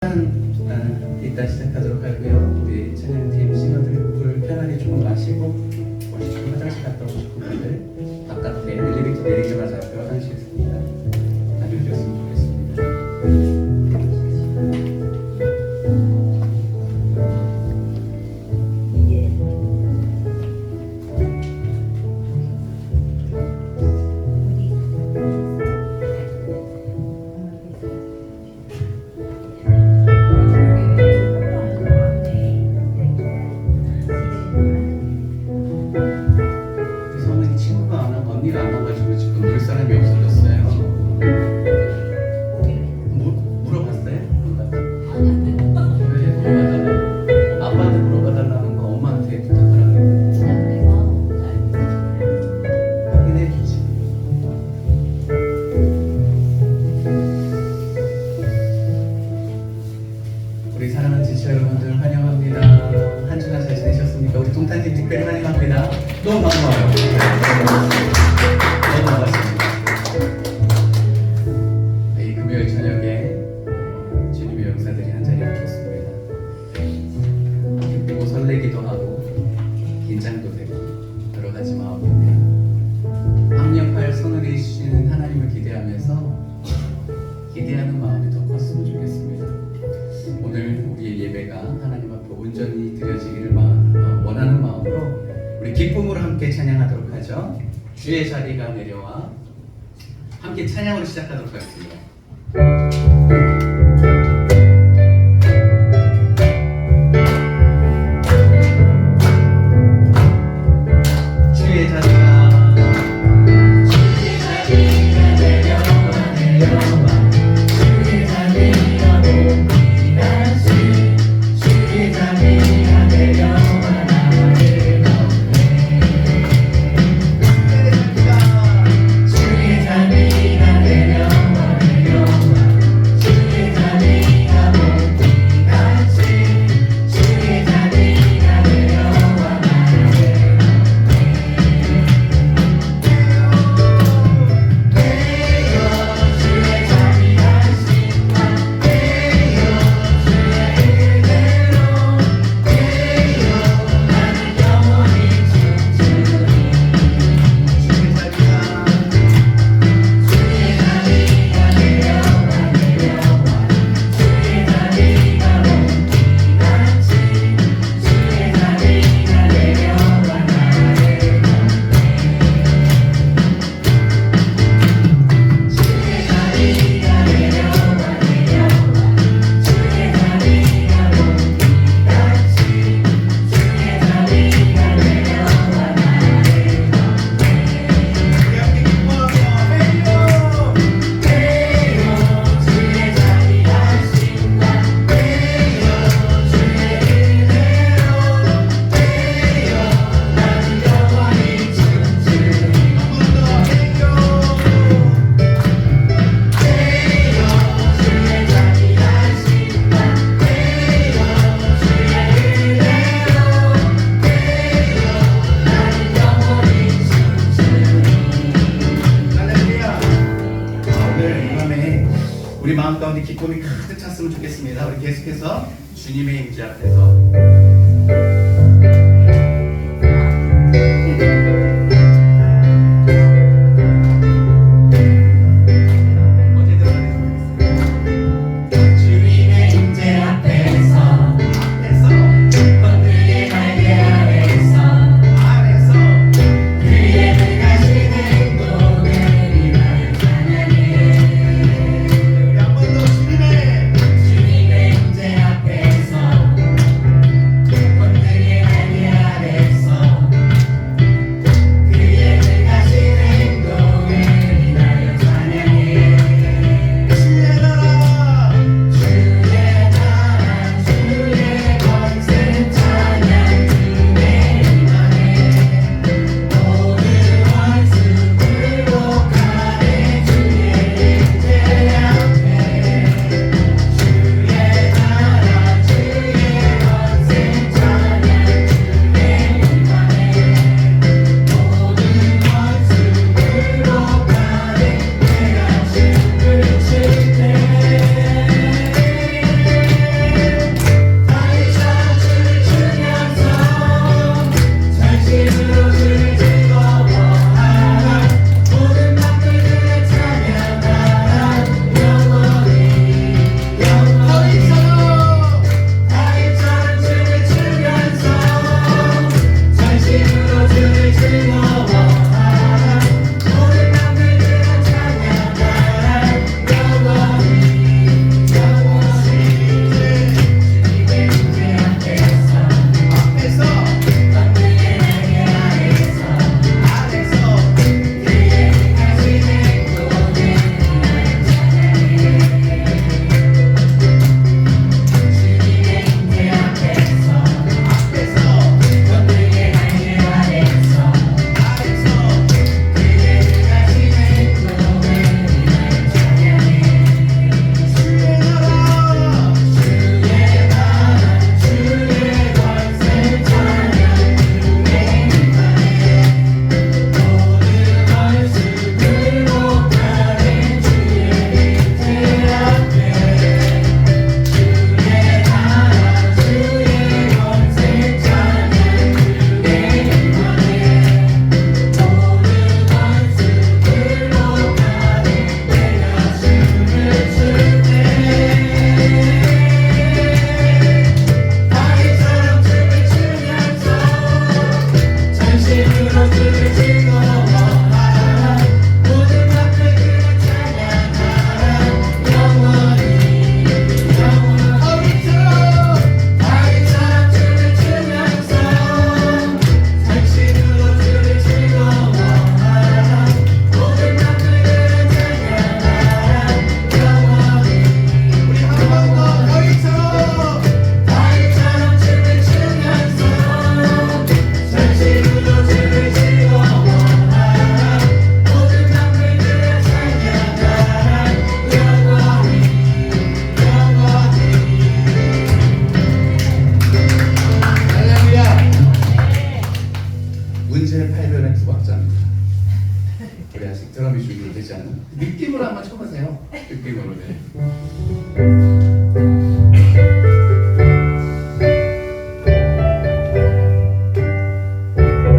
이따 시작하도록 하고요. 우리 찬양팀 싱어들 물 편하게 조금 마시고 좀 화장실 갔다 오시고 분들 바깥에 엘리베이터 내리자마자 앞에 화장실 있습니다. 다녀오셨으면 좋겠습니다. 언니가 안 와가지고 지금 물 사람이 없어졌어요. 물어봤어요? 왜 물어봐달라고? 아빠한테 물어봐달라는 거 엄마한테 부탁하라고 확인해 주지. 우리 사랑하는 지체 여러분들 환영합니다. 한 주간 잘 지내셨습니까? 우리 동탄팀 특별히 환영합니다. 너무 반가워요. 이 금요일 저녁에 주님의 용사들이 한자리에 모였습니다. 기쁘고 설레기도 하고 긴장도 되고 여러 가지 마음인데 합력할 손을 내주시는 하나님을 기대하면서 기대하는 마음이 더 컸으면 좋겠습니다. 오늘 우리의 예배가 하나님 앞에 온전히 드려지기를 원하는 마음으로 우리 기쁨으로 함께 찬양하도록 하죠. 주의 자리가 내려와 함께 찬양으로 시작하도록 하겠습니다. 주의 자리가 내려와 주의 자리가 높이다시 주의 자리가 내려와 우리 마음 가운데 기쁨이 가득 찼으면 좋겠습니다. 우리 계속해서 주님의 임재 앞에서 주님의 임재 앞에서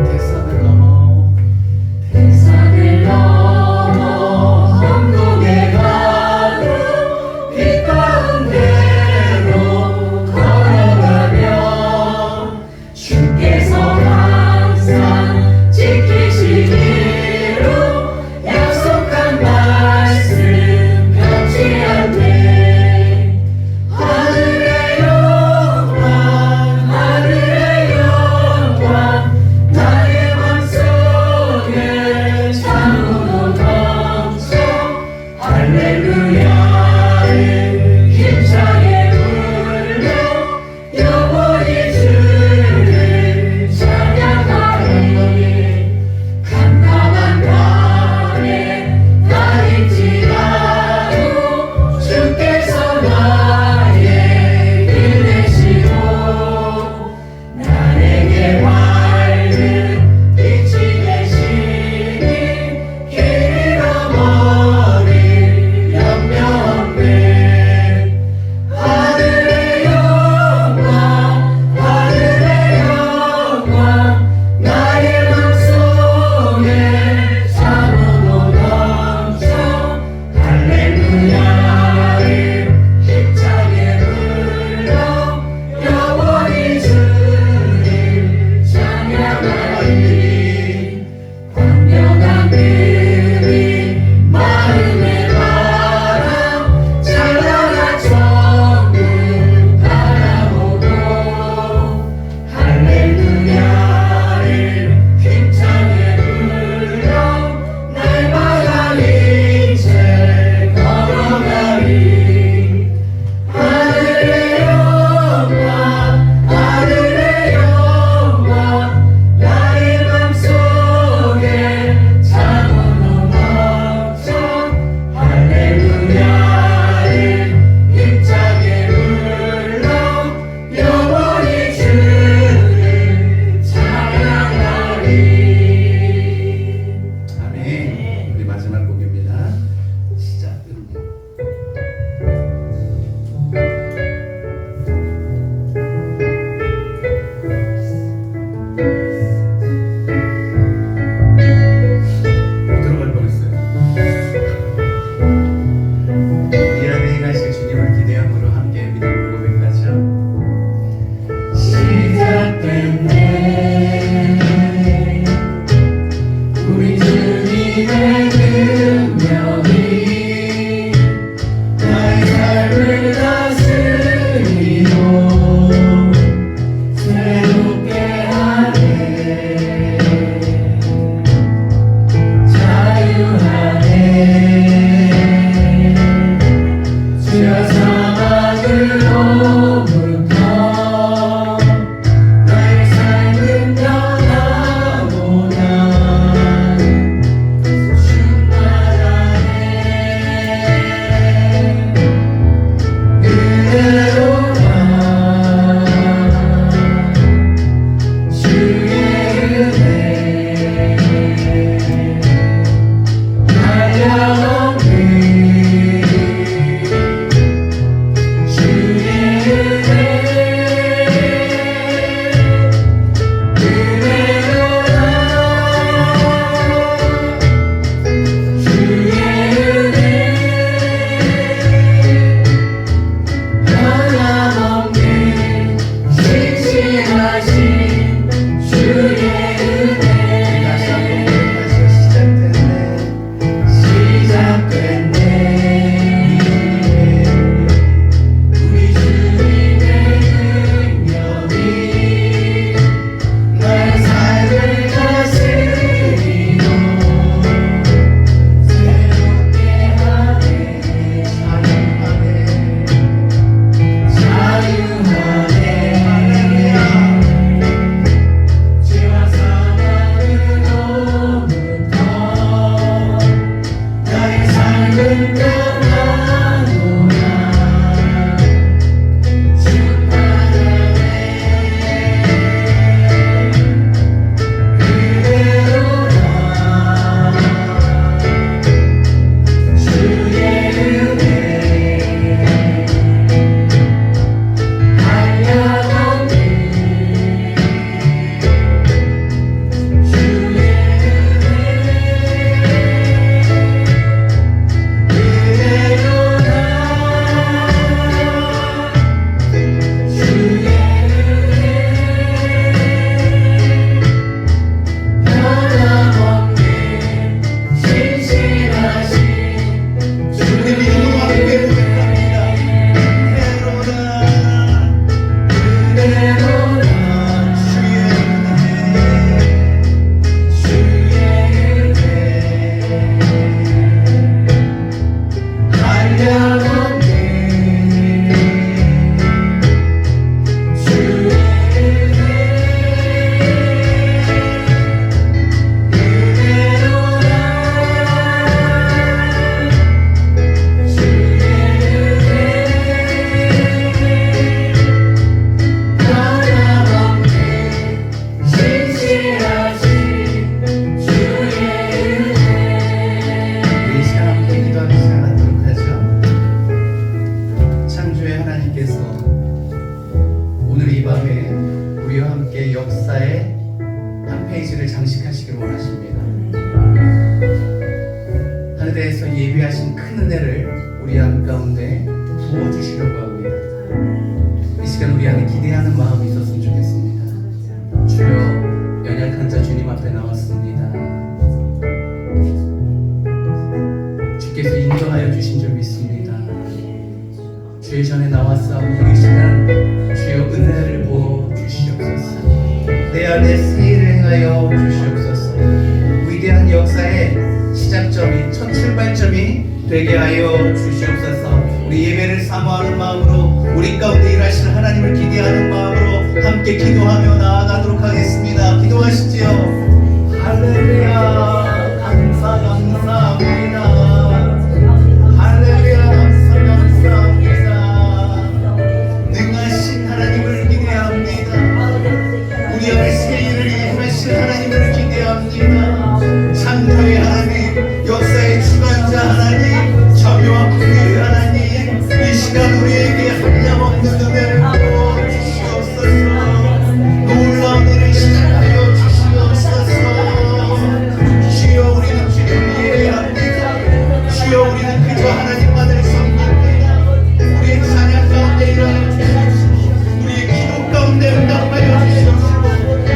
대산을 넘어 산을 넘어 천국에 가는 빛 가운데로 걸어가며 주께서 항상 지키시기로 약속한 말씀 변치 않네. 오늘 이 밤에 우리와 함께 역사의 한 페이지를 장식하시길 원하십니다. 하늘에서 예비하신 큰 은혜를 우리 안 가운데 부어주시려고 합니다. 이 시간 우리 안에 기대하는 마음이 있었으면 좋겠습니다. 주여, 연약한 자 주님 앞에 나왔습니다. 주께서 인도하여 주신 줄 믿습니다. 주의 전에 나왔사오니 이 시간 주여 은혜를 부어 주시옵소서. 내 안에 세일을 행하여 주시옵소서. 위대한 역사의 시작점이 첫 출발점이 되게 하여 주시옵소서. 우리 예배를 사모하는 마음으로 우리 가운데 일하시는 하나님을 기대하는 마음으로 함께 기도하며 나아가도록 하겠습니다. 기도하시지요. 할렐루야. 감사합니다. 할렐루야. 감사합니다. 능하신 하나님을 기대합니다. 우리 안에 세일을 행하실 하나님을 기대합니다. 창조의 하나님, 역사의 주관자 하나님, 자비와 긍휼의 하나님, 이 시간 우리에게 한량없는 은혜를 부어 주시옵소서. 놀라운 일을 시작하여 주시옵소서. 주여, 우리는 주님 예배합니다. 주여, 우리는 그저 하나님만을 섬깁니다. 우리의 찬양 가운데 일하여 주시옵소서. 우리의 기도 가운데 응답하여 주시옵소서.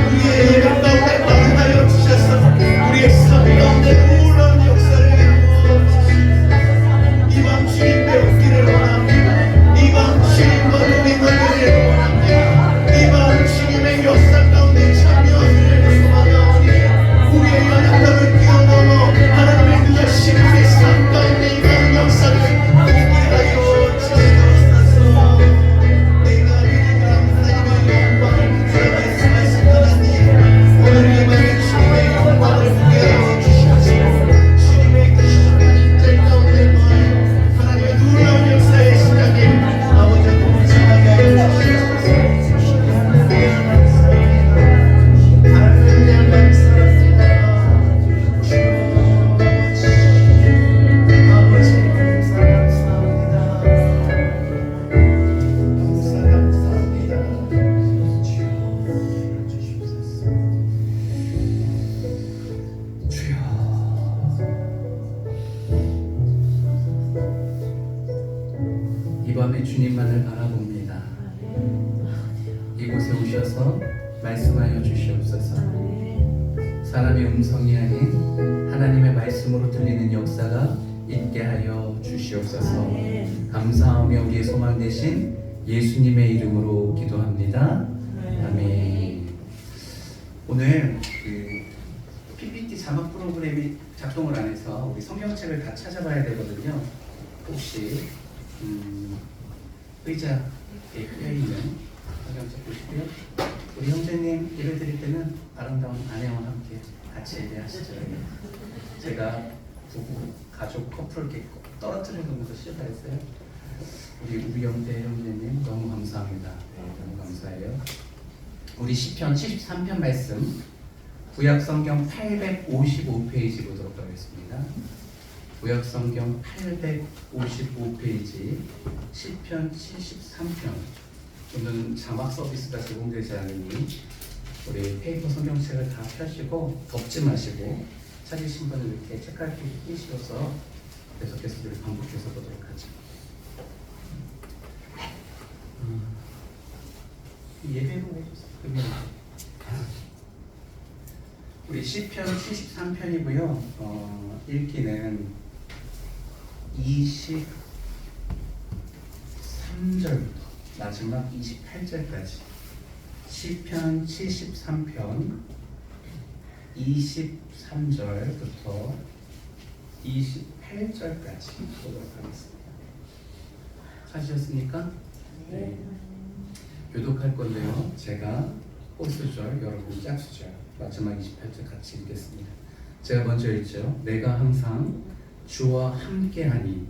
우리의 예배 가운데 반응하여 주셔서 우리의 삶 가운데 놀라운 역사를 이루어 주시옵소서. 이밤 주님 배우기를 원합니다. 이밤 주님과 우리 만나기를 원합니다. 이밤 주님의 역사 가운데 참여하기를 소망하오니 우리의 연약함을 뛰어넘어 하나님의 능하신 우리의 삶 가운데 임하는 역사를 보게 하여 주시옵소서. 내가 믿는 하나님의 영광을 부여하여 말씀 하나님, 오늘 이 밤에 주님의 영광을 보게 하여 주시옵소서. 주님의 그 인재 가운데 놓아요 하나님의 놀라운 역사의 시작에 아버지 앞에 동참하게 하여 주시옵소서. 할렐루야. 감사합니다. 아버지 감사합니다. 감사합니다. 주여 주시옵소서. 주여, 이 밤에 주님만을 바라봅니다. 이곳에 오셔서 말씀하여 주시옵소서. 사람의 음성이 아닌 하나님의 말씀으로 들리는 역사가 있게 하여 주시옵소서. 감사하며 우리의 소망 되신 예수님의 이름으로 기도합니다. 아멘. 오늘 그 PPT 자막 프로그램이 작동을 안 해서 우리 성경책을 다 찾아봐야 되거든요. 혹시 의자에 껴 있는 성경책 보시고요. 우리 형제님 예배 드릴 때는 아름다운 아내와 함께 같이 예배하시죠. 제가 부부, 가족, 커플 이렇게 떨어뜨려 놓으면서 시작했어요. 우리 형제 형제님 너무 감사합니다. 너무 감사해요. 우리 시편 73편 말씀 구약 성경 855페이지 보도록 하겠습니다. 구약 성경 855페이지 시편 73편. 오늘은 자막 서비스가 제공되지 않으니 우리 페이퍼 성경책을 다 펴시고 덮지 마시고 찾으신 분은 이렇게 책갈피 끼시어서 계속해서 우리 반복해서 보도록 하죠. 예배로 해주세요. 우리 시편 73편이고요. 읽기는 23절부터 마지막 28절까지 시편 73편 23절부터 28절까지 보도록 하겠습니다. 찾으셨습니까? 네. 교독할 건데요. 제가 호수절, 여러분 짝수절, 마지막 28절 같이 읽겠습니다. 제가 먼저 읽죠. 내가 항상 주와 함께하니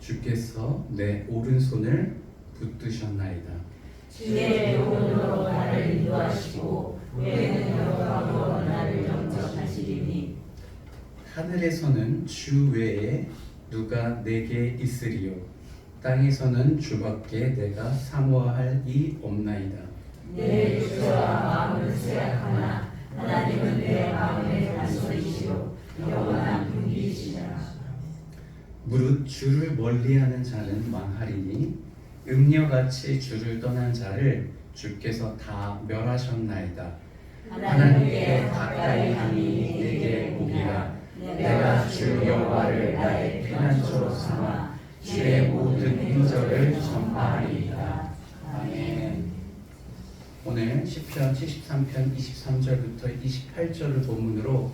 주께서 내 오른손을 붙드셨나이다. 주의 영혼으로 나를 인도하시고 외는 영광으로 나를 영접하시리니 하늘에서는 주 외에 누가 내게 있으리요 땅에서는 주밖에 내가 사모할 이 없나이다. 내 육체와 마음은 쇠약하나 하나님은 내 마음의 단소이시요 영원한 분이시라. 무릇 주를 멀리하는 자는 망하리니 음녀같이 주를 떠난 자를 주께서 다 멸하셨나이다. 하나님께 가까이 하니 내게 복이라. 내가 주 여호와를 나의 피난처로 삼아 주의 모든 인절을 전파하리이다. 아멘. 오늘 시편 73편 23절부터 28절을 본문으로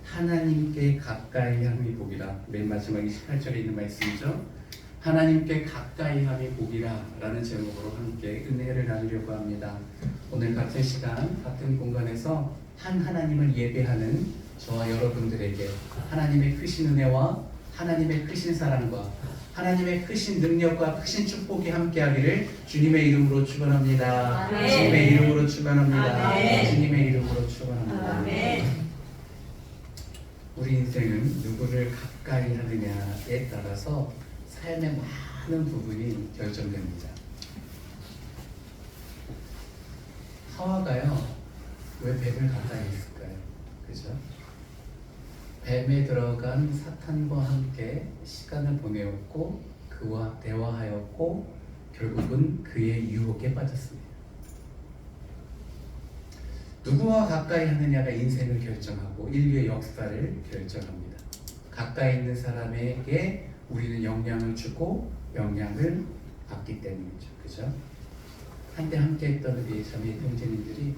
하나님께 가까이 함이 복이라, 맨 마지막 28절에 있는 말씀이죠. 하나님께 가까이 함이 복이라 라는 제목으로 함께 은혜를 나누려고 합니다. 오늘 같은 시간 같은 공간에서 한 하나님을 예배하는 저와 여러분들에게 하나님의 크신 은혜와 하나님의 크신 사랑과 하나님의 크신 능력과 크신 축복이 함께하기를 주님의 이름으로 축원합니다. 아멘. 주님의 이름으로 축원합니다. 아멘. 주님의 이름으로 축원합니다. 아멘. 우리 인생은 누구를 가까이 하느냐에 따라서 삶의 많은 부분이 결정됩니다. 하와가요, 왜 뱀을 가까이 했을까요? 그죠? 뱀에 들어간 사탄과 함께 시간을 보내었고 그와 대화하였고 결국은 그의 유혹에 빠졌습니다. 누구와 가까이 하느냐가 인생을 결정하고 인류의 역사를 결정합니다. 가까이 있는 사람에게 우리는 영향을 주고 영향을 받기 때문이죠. 그죠? 한때 함께 했던 우리 자매 형제님들이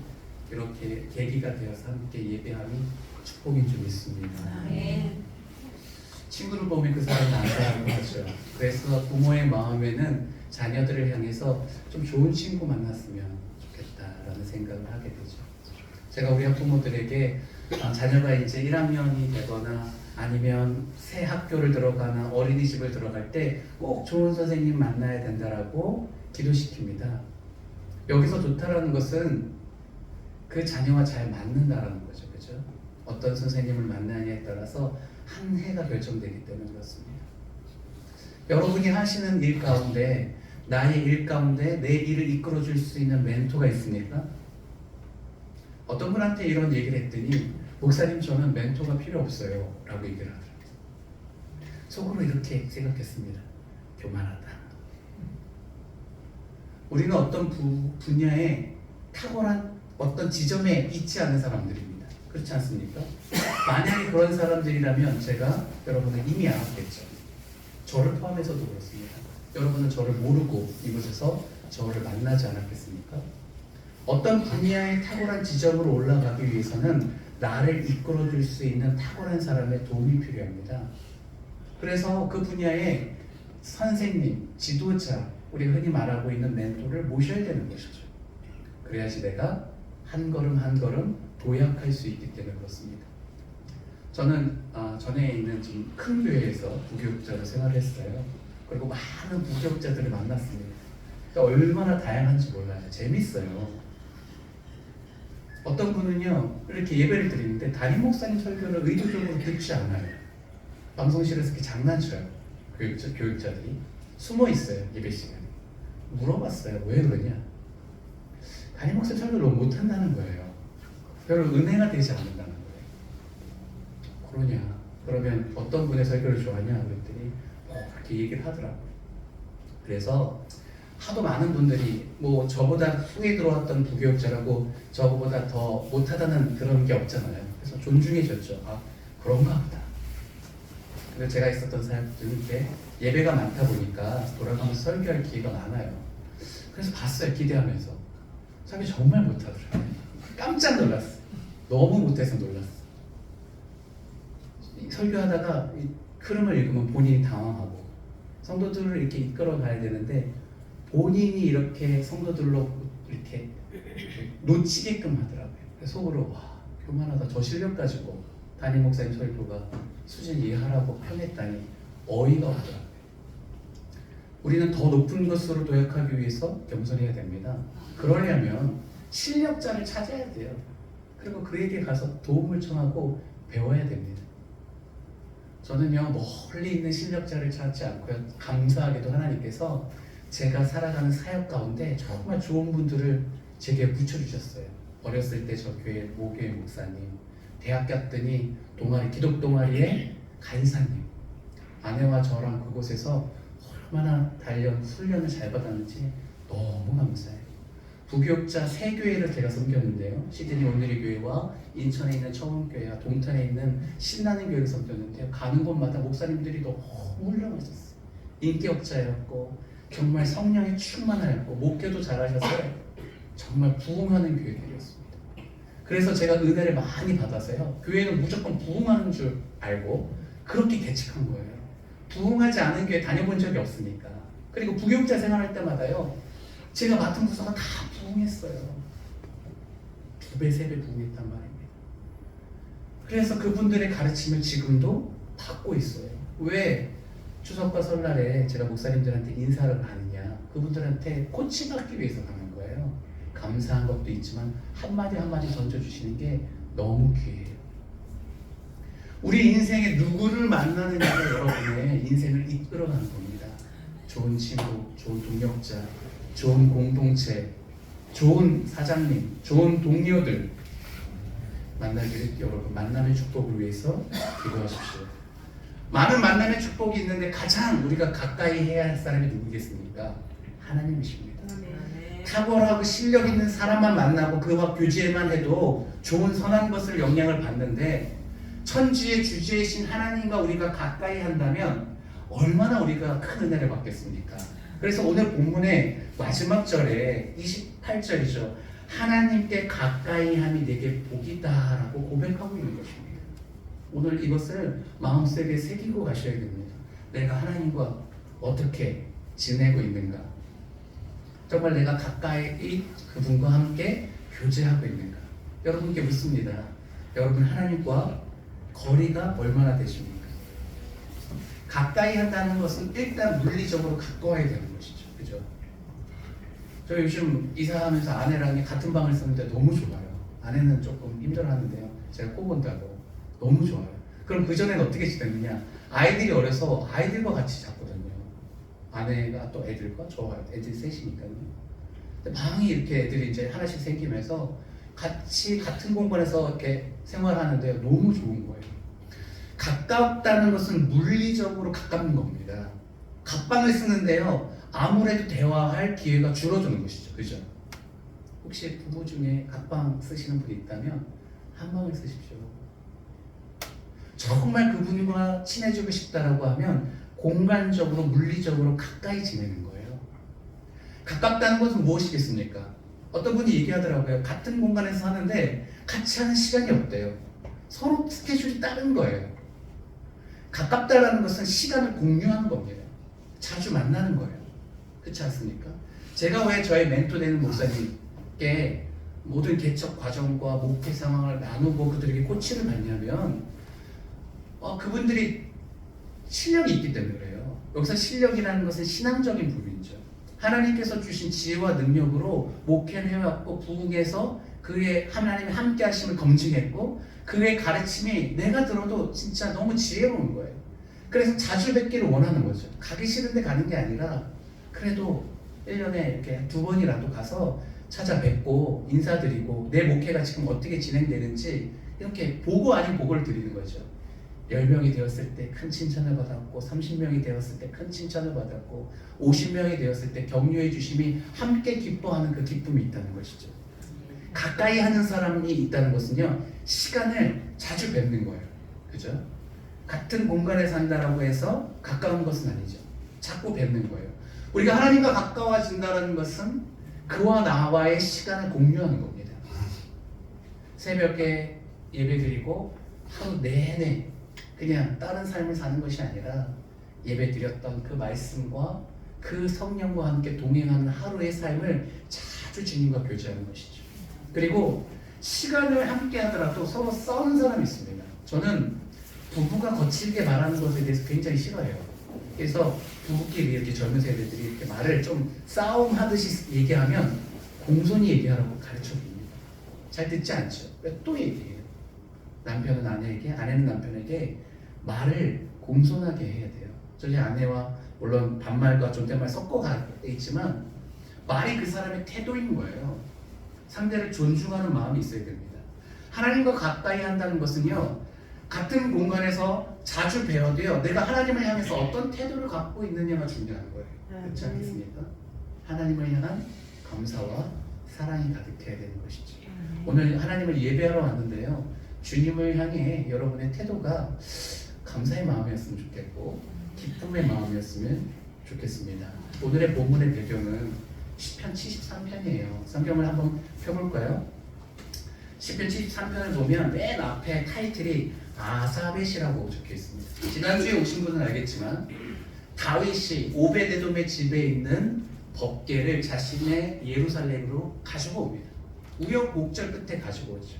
이렇게 계기가 되어서 함께 예배함이 축복이 좀 있습니다. 아멘. 친구를 보면 그 사람은 안다라고 하죠. 그래서 부모의 마음에는 자녀들을 향해서 좀 좋은 친구 만났으면 좋겠다라는 생각을 하게 되죠. 제가 우리 학부모들에게 자녀가 이제 1학년이 되거나 아니면 새 학교를 들어가나 어린이집을 들어갈 때 꼭 좋은 선생님 만나야 된다라고 기도시킵니다. 여기서 좋다라는 것은 그 자녀와 잘 맞는다라는 거죠. 그죠? 어떤 선생님을 만나냐에 따라서 한 해가 결정되기 때문에 그렇습니다. 여러분이 하시는 일 가운데 나의 일 가운데 내 일을 이끌어 줄 수 있는 멘토가 있습니까? 어떤 분한테 이런 얘기를 했더니 목사님 저는 멘토가 필요 없어요 라고 얘기를 하더라고요. 속으로 이렇게 생각했습니다. 교만하다. 우리는 어떤 분야에 탁월한 어떤 지점에 있지 않은 사람들입니다. 그렇지 않습니까? 만약에 그런 사람들이라면 제가 여러분을 이미 알았겠죠. 저를 포함해서도 그렇습니다. 여러분은 저를 모르고 이곳에서 저를 만나지 않았겠습니까? 어떤 분야의 탁월한 지점으로 올라가기 위해서는 나를 이끌어줄 수 있는 탁월한 사람의 도움이 필요합니다. 그래서 그 분야의 선생님, 지도자, 우리 흔히 말하고 있는 멘토를 모셔야 되는 것이죠. 그래야지 내가 한 걸음 한 걸음 도약할 수 있기 때문에 그렇습니다. 저는 전에 있는 좀 큰 교회에서 부교육자로 생활했어요. 그리고 많은 부교육자들을 만났습니다. 얼마나 다양한지 몰라요. 재밌어요. 어떤 분은요 이렇게 예배를 드리는데 담임 목사님 설교를 의도적으로 듣지 않아요. 방송실에서 이렇게 장난쳐요. 교육자들이 숨어 있어요. 예배 시간에 물어봤어요. 왜 그러냐? 담임 목사님 설교를 너무 못한다는 거예요. 별로 은혜가 되지 않는다는 거예요. 그러냐? 그러면 어떤 분의 설교를 좋아하냐? 그랬더니 그렇게 얘기를 하더라고요. 그래서 하도 많은 분들이 뭐 저보다 후에 들어왔던 부교육자라고 저보다 더 못하다는 그런 게 없잖아요. 그래서 존중해줬죠. 아 그런가 보다. 그래서 제가 있었던 사역들은 예배가 많다 보니까 돌아가면서 설교할 기회가 많아요. 그래서 봤어요. 기대하면서. 설교 정말 못하더라고요. 깜짝 놀랐어요. 너무 못해서 놀랐어요. 설교하다가 이 흐름을 읽으면 본인이 당황하고 성도들을 이렇게 이끌어 가야 되는데 본인이 이렇게 성도들로 이렇게 놓치게끔 하더라고요. 그래서 속으로 와 교만하다. 저 실력 가지고 담임 목사님 설교가 수준 이하라고 평했다니 어이가 없더라고요. 우리는 더 높은 것으로 도약하기 위해서 겸손해야 됩니다. 그러려면 실력자를 찾아야 돼요. 그리고 그에게 가서 도움을 청하고 배워야 됩니다. 저는요 멀리 있는 실력자를 찾지 않고요. 감사하게도 하나님께서 제가 살아가는 사역 가운데 정말 좋은 분들을 제게 붙여주셨어요. 어렸을 때 저 교회 모교회 목사님, 대학 갔더니 동아리 기독 동아리의 간사님, 아내와 저랑 그곳에서 얼마나 훈련을 잘 받았는지 너무 감사해요. 부교육자 세 교회를 제가 섬겼는데요. 시드니 오늘의 교회와 인천에 있는 청운교회와 동탄에 있는 신나는 교회를 섬겼는데요. 가는 곳마다 목사님들이 너무 훌륭하셨어요. 인격자였고 정말 성령에 충만하였고 목회도 잘하셔서 정말 부흥하는 교회들이었습니다. 그래서 제가 은혜를 많이 받아서요. 교회는 무조건 부흥하는 줄 알고 그렇게 개척한 거예요. 부흥하지 않은 교회 다녀본 적이 없으니까. 그리고 부교육자 생활할 때마다요. 제가 맡은 부서가 다 부흥했어요. 2배, 3배 부흥했단 말입니다. 그래서 그분들의 가르침을 지금도 받고 있어요. 왜 추석과 설날에 제가 목사님들한테 인사를 가느냐, 그분들한테 코칭받기 위해서 가는 거예요. 감사한 것도 있지만 한마디 한마디 던져주시는 게 너무 귀해요. 우리 인생에 누구를 만나느냐가 여러분의 인생을 이끌어가는 겁니다. 좋은 친구, 좋은 동력자, 좋은 공동체, 좋은 사장님, 좋은 동료들 만나기를 여러분 만남의 축복을 위해서 기도하십시오. 많은 만남의 축복이 있는데 가장 우리가 가까이 해야 할 사람이 누구겠습니까? 하나님이십니다. 탁월하고 실력 있는 사람만 만나고 그와 교제만 해도 좋은 선한 것을 영향을 받는데 천지의 주제이신 하나님과 우리가 가까이 한다면 얼마나 우리가 큰 은혜를 받겠습니까? 그래서 오늘 본문의 마지막 절에 28절이죠. 하나님께 가까이 함이 내게 복이다 라고 고백하고 있는 것입니다. 오늘 이것을 마음속에 새기고 가셔야 됩니다. 내가 하나님과 어떻게 지내고 있는가? 정말 내가 가까이 그분과 함께 교제하고 있는가? 여러분께 묻습니다. 여러분 하나님과 거리가 얼마나 되십니까? 가까이 한다는 것은 일단 물리적으로 가까워야 되는 것이죠. 그죠? 저 요즘 이사하면서 아내랑 같은 방을 쓰는데 너무 좋아요. 아내는 조금 힘들어하는데요. 제가 꼭 온다고. 너무 좋아요. 그럼 그전에는 어떻게 지냈느냐? 아이들이 어려서 아이들과 같이 잤거든요. 아내가 또 애들과 저 애들 셋이니까요. 근데 방이 이렇게 애들이 이제 하나씩 생기면서 같이 같은 공간에서 이렇게 생활하는데 너무 좋은 거예요. 가깝다는 것은 물리적으로 가까운 겁니다. 갑방을 쓰는데요. 아무래도 대화할 기회가 줄어드는 것이죠. 그죠? 혹시 부부 중에 갑방 쓰시는 분이 있다면 한 방을 쓰십시오. 정말 그분과 친해지고 싶다라고 하면 공간적으로 물리적으로 가까이 지내는 거예요. 가깝다는 것은 무엇이겠습니까? 어떤 분이 얘기하더라고요. 같은 공간에서 사는데 같이 하는 시간이 없대요. 서로 스케줄이 다른 거예요. 가깝다라는 것은 시간을 공유하는 겁니다. 자주 만나는 거예요. 그렇지 않습니까? 제가 왜 저의 멘토 되는 목사님께 모든 개척 과정과 목회 상황을 나누고 그들에게 코치를 받냐면 그분들이 실력이 있기 때문에 그래요. 여기서 실력이라는 것은 신앙적인 부분이죠. 하나님께서 주신 지혜와 능력으로 목회를 해왔고 부흥해서 그의 하나님의 함께 하심을 검증했고 그의 가르침이 내가 들어도 진짜 너무 지혜로운 거예요. 그래서 자주 뵙기를 원하는 거죠. 가기 싫은데 가는 게 아니라 그래도 1년에 이렇게 2번이라도 가서 찾아뵙고 인사드리고 내 목회가 지금 어떻게 진행되는지 이렇게 보고 아닌 보고를 드리는 거죠. 10명이 되었을 때 큰 칭찬을 받았고 30명이 되었을 때 큰 칭찬을 받았고 50명이 되었을 때 격려해 주심이 함께 기뻐하는 그 기쁨이 있다는 것이죠. 가까이 하는 사람이 있다는 것은요, 시간을 자주 뵙는 거예요. 그죠? 같은 공간에 산다라고 해서 가까운 것은 아니죠. 자꾸 뵙는 거예요. 우리가 하나님과 가까워진다는 것은 그와 나와의 시간을 공유하는 겁니다. 새벽에 예배드리고 하루 내내 그냥 다른 삶을 사는 것이 아니라 예배드렸던 그 말씀과 그 성령과 함께 동행하는 하루의 삶을 자주 주님과 교제하는 것이죠. 그리고 시간을 함께 하더라도 서로 싸우는 사람이 있습니다. 저는 부부가 거칠게 말하는 것에 대해서 굉장히 싫어해요. 그래서 부부끼리 이렇게 젊은 세대들이 이렇게 말을 좀 싸움하듯이 얘기하면 공손히 얘기하라고 가르쳐줍니다. 잘 듣지 않죠. 또 얘기해요. 남편은 아내에게, 아내는 남편에게 말을 공손하게 해야 돼요. 저희 아내와 물론 반말과 존댓말 섞어가 있지만 말이 그 사람의 태도인 거예요. 상대를 존중하는 마음이 있어야 됩니다. 하나님과 가까이 한다는 것은요, 같은 공간에서 자주 배워도요, 내가 하나님을 향해서 어떤 태도를 갖고 있느냐가 중요한 거예요. 그렇지 않겠습니까? 하나님을 향한 감사와 사랑이 가득해야 되는 것이죠. 오늘 하나님을 예배하러 왔는데요, 주님을 향해 여러분의 태도가 감사의 마음이었으면 좋겠고 기쁨의 마음이었으면 좋겠습니다. 오늘의 본문의 배경은 시편 73편이에요. 성경을 한번 펴볼까요? 시편 73편을 보면 맨 앞에 타이틀이 아사벳이라고 적혀 있습니다. 지난주에 오신 분은 알겠지만 다윗이 오베데돔의 집에 있는 법궤를 자신의 예루살렘으로 가지고 옵니다. 우여곡절 끝에 가지고 오죠.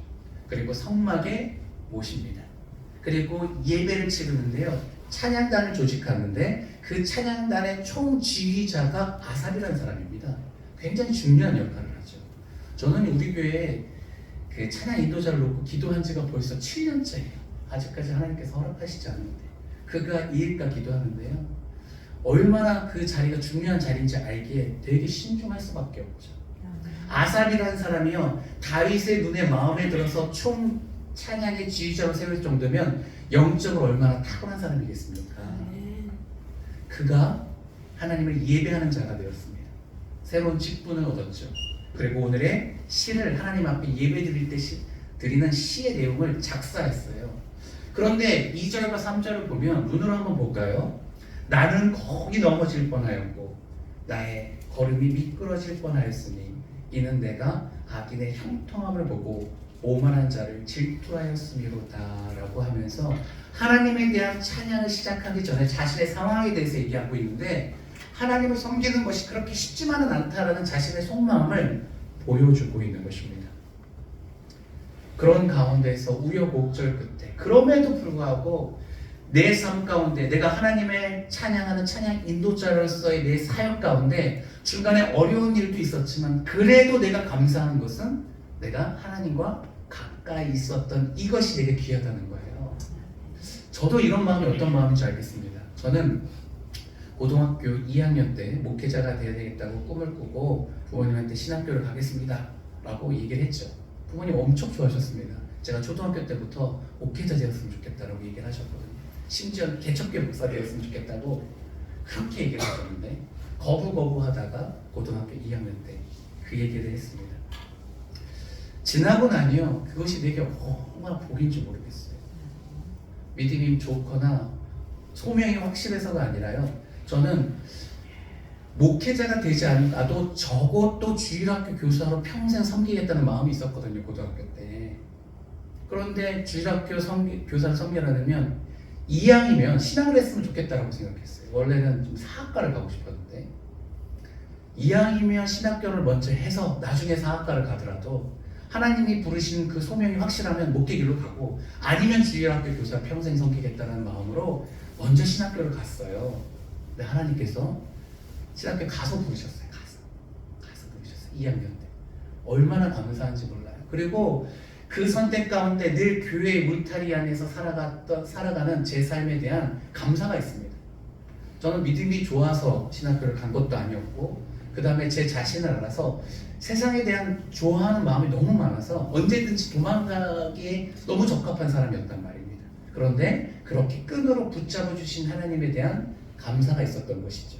그리고 성막에 모십니다. 그리고 예배를 치르는데요, 찬양단을 조직하는데 그 찬양단의 총지휘자가 아삽이라는 사람입니다. 굉장히 중요한 역할을 하죠. 저는 우리 교회에 그 찬양 인도자를 놓고 기도한 지가 벌써 7년째예요. 아직까지 하나님께서 허락하시지 않는데 그가 이 일까 기도하는데요, 얼마나 그 자리가 중요한 자리인지 알기에 되게 신중할 수밖에 없죠. 아삽이라는 사람이요, 다윗의 눈에 마음에 들어서 총 찬양의 지휘자로 세울 정도면 영적으로 얼마나 탁월한 사람이겠습니까? 그가 하나님을 예배하는 자가 되었습니다. 새로운 직분을 얻었죠. 그리고 오늘의 시를 하나님 앞에 예배 드릴 때 드리는 시의 내용을 작사했어요. 그런데 2절과 3절을 보면 눈으로 한번 볼까요? 나는 거기 넘어질 뻔하였고 나의 걸음이 미끄러질 뻔하였으니 이는 내가 악인의 형통함을 보고 오만한 자를 질투하였음이로다 라고 하면서 하나님에 대한 찬양을 시작하기 전에 자신의 상황에 대해서 얘기하고 있는데, 하나님을 섬기는 것이 그렇게 쉽지만은 않다라는 자신의 속마음을 보여주고 있는 것입니다. 그런 가운데서 우여곡절 끝에 그럼에도 불구하고 내 삶 가운데 내가 하나님의 찬양하는 찬양 인도자로서의 내 사역 가운데 중간에 어려운 일도 있었지만 그래도 내가 감사하는 것은 내가 하나님과 가까이 있었던 이것이 되게 귀하다는 거예요. 저도 이런 마음이 어떤 마음인지 알겠습니다. 저는 고등학교 2학년 때 목회자가 되어야 되겠다고 꿈을 꾸고 부모님한테 신학교를 가겠습니다 라고 얘기를 했죠. 부모님 엄청 좋아하셨습니다. 제가 초등학교 때부터 목회자 되었으면 좋겠다라고 얘기를 하셨거든요. 심지어 개척교 목사 되었으면 좋겠다고 그렇게 얘기를 하셨는데 거부하다가 고등학교 2학년 때 그 얘기를 했습니다. 지나고 나니요, 그것이 내게 얼마나 복인지 모르겠어요. 믿음이 좋거나 소명이 확실해서가 아니라요, 저는 목회자가 되지 않아도 적어도 주일학교 교사로 평생 섬기겠다는 마음이 있었거든요, 고등학교 때. 그런데 주일학교 교사를 섬기려면 2학이면 신학을 했으면 좋겠다라고 생각했어요. 원래는 좀 사학과를 가고 싶었는데 2학이면 신학교를 먼저 해서 나중에 사학과를 가더라도 하나님이 부르신 그 소명이 확실하면 목회 길로 가고, 아니면 주일학교 교사 평생 섬기겠다는 마음으로 먼저 신학교를 갔어요. 근데 하나님께서 신학교 가서 부르셨어요. 가서 부르셨어요. 2학년 때. 얼마나 감사한지 몰라요. 그리고 그 선택 가운데 늘 교회의 울타리 안에서 살아가는 제 삶에 대한 감사가 있습니다. 저는 믿음이 좋아서 신학교를 간 것도 아니었고, 그 다음에 제 자신을 알아서 세상에 대한 좋아하는 마음이 너무 많아서 언제든지 도망가기에 너무 적합한 사람이었단 말입니다. 그런데 그렇게 끈으로 붙잡아 주신 하나님에 대한 감사가 있었던 것이죠.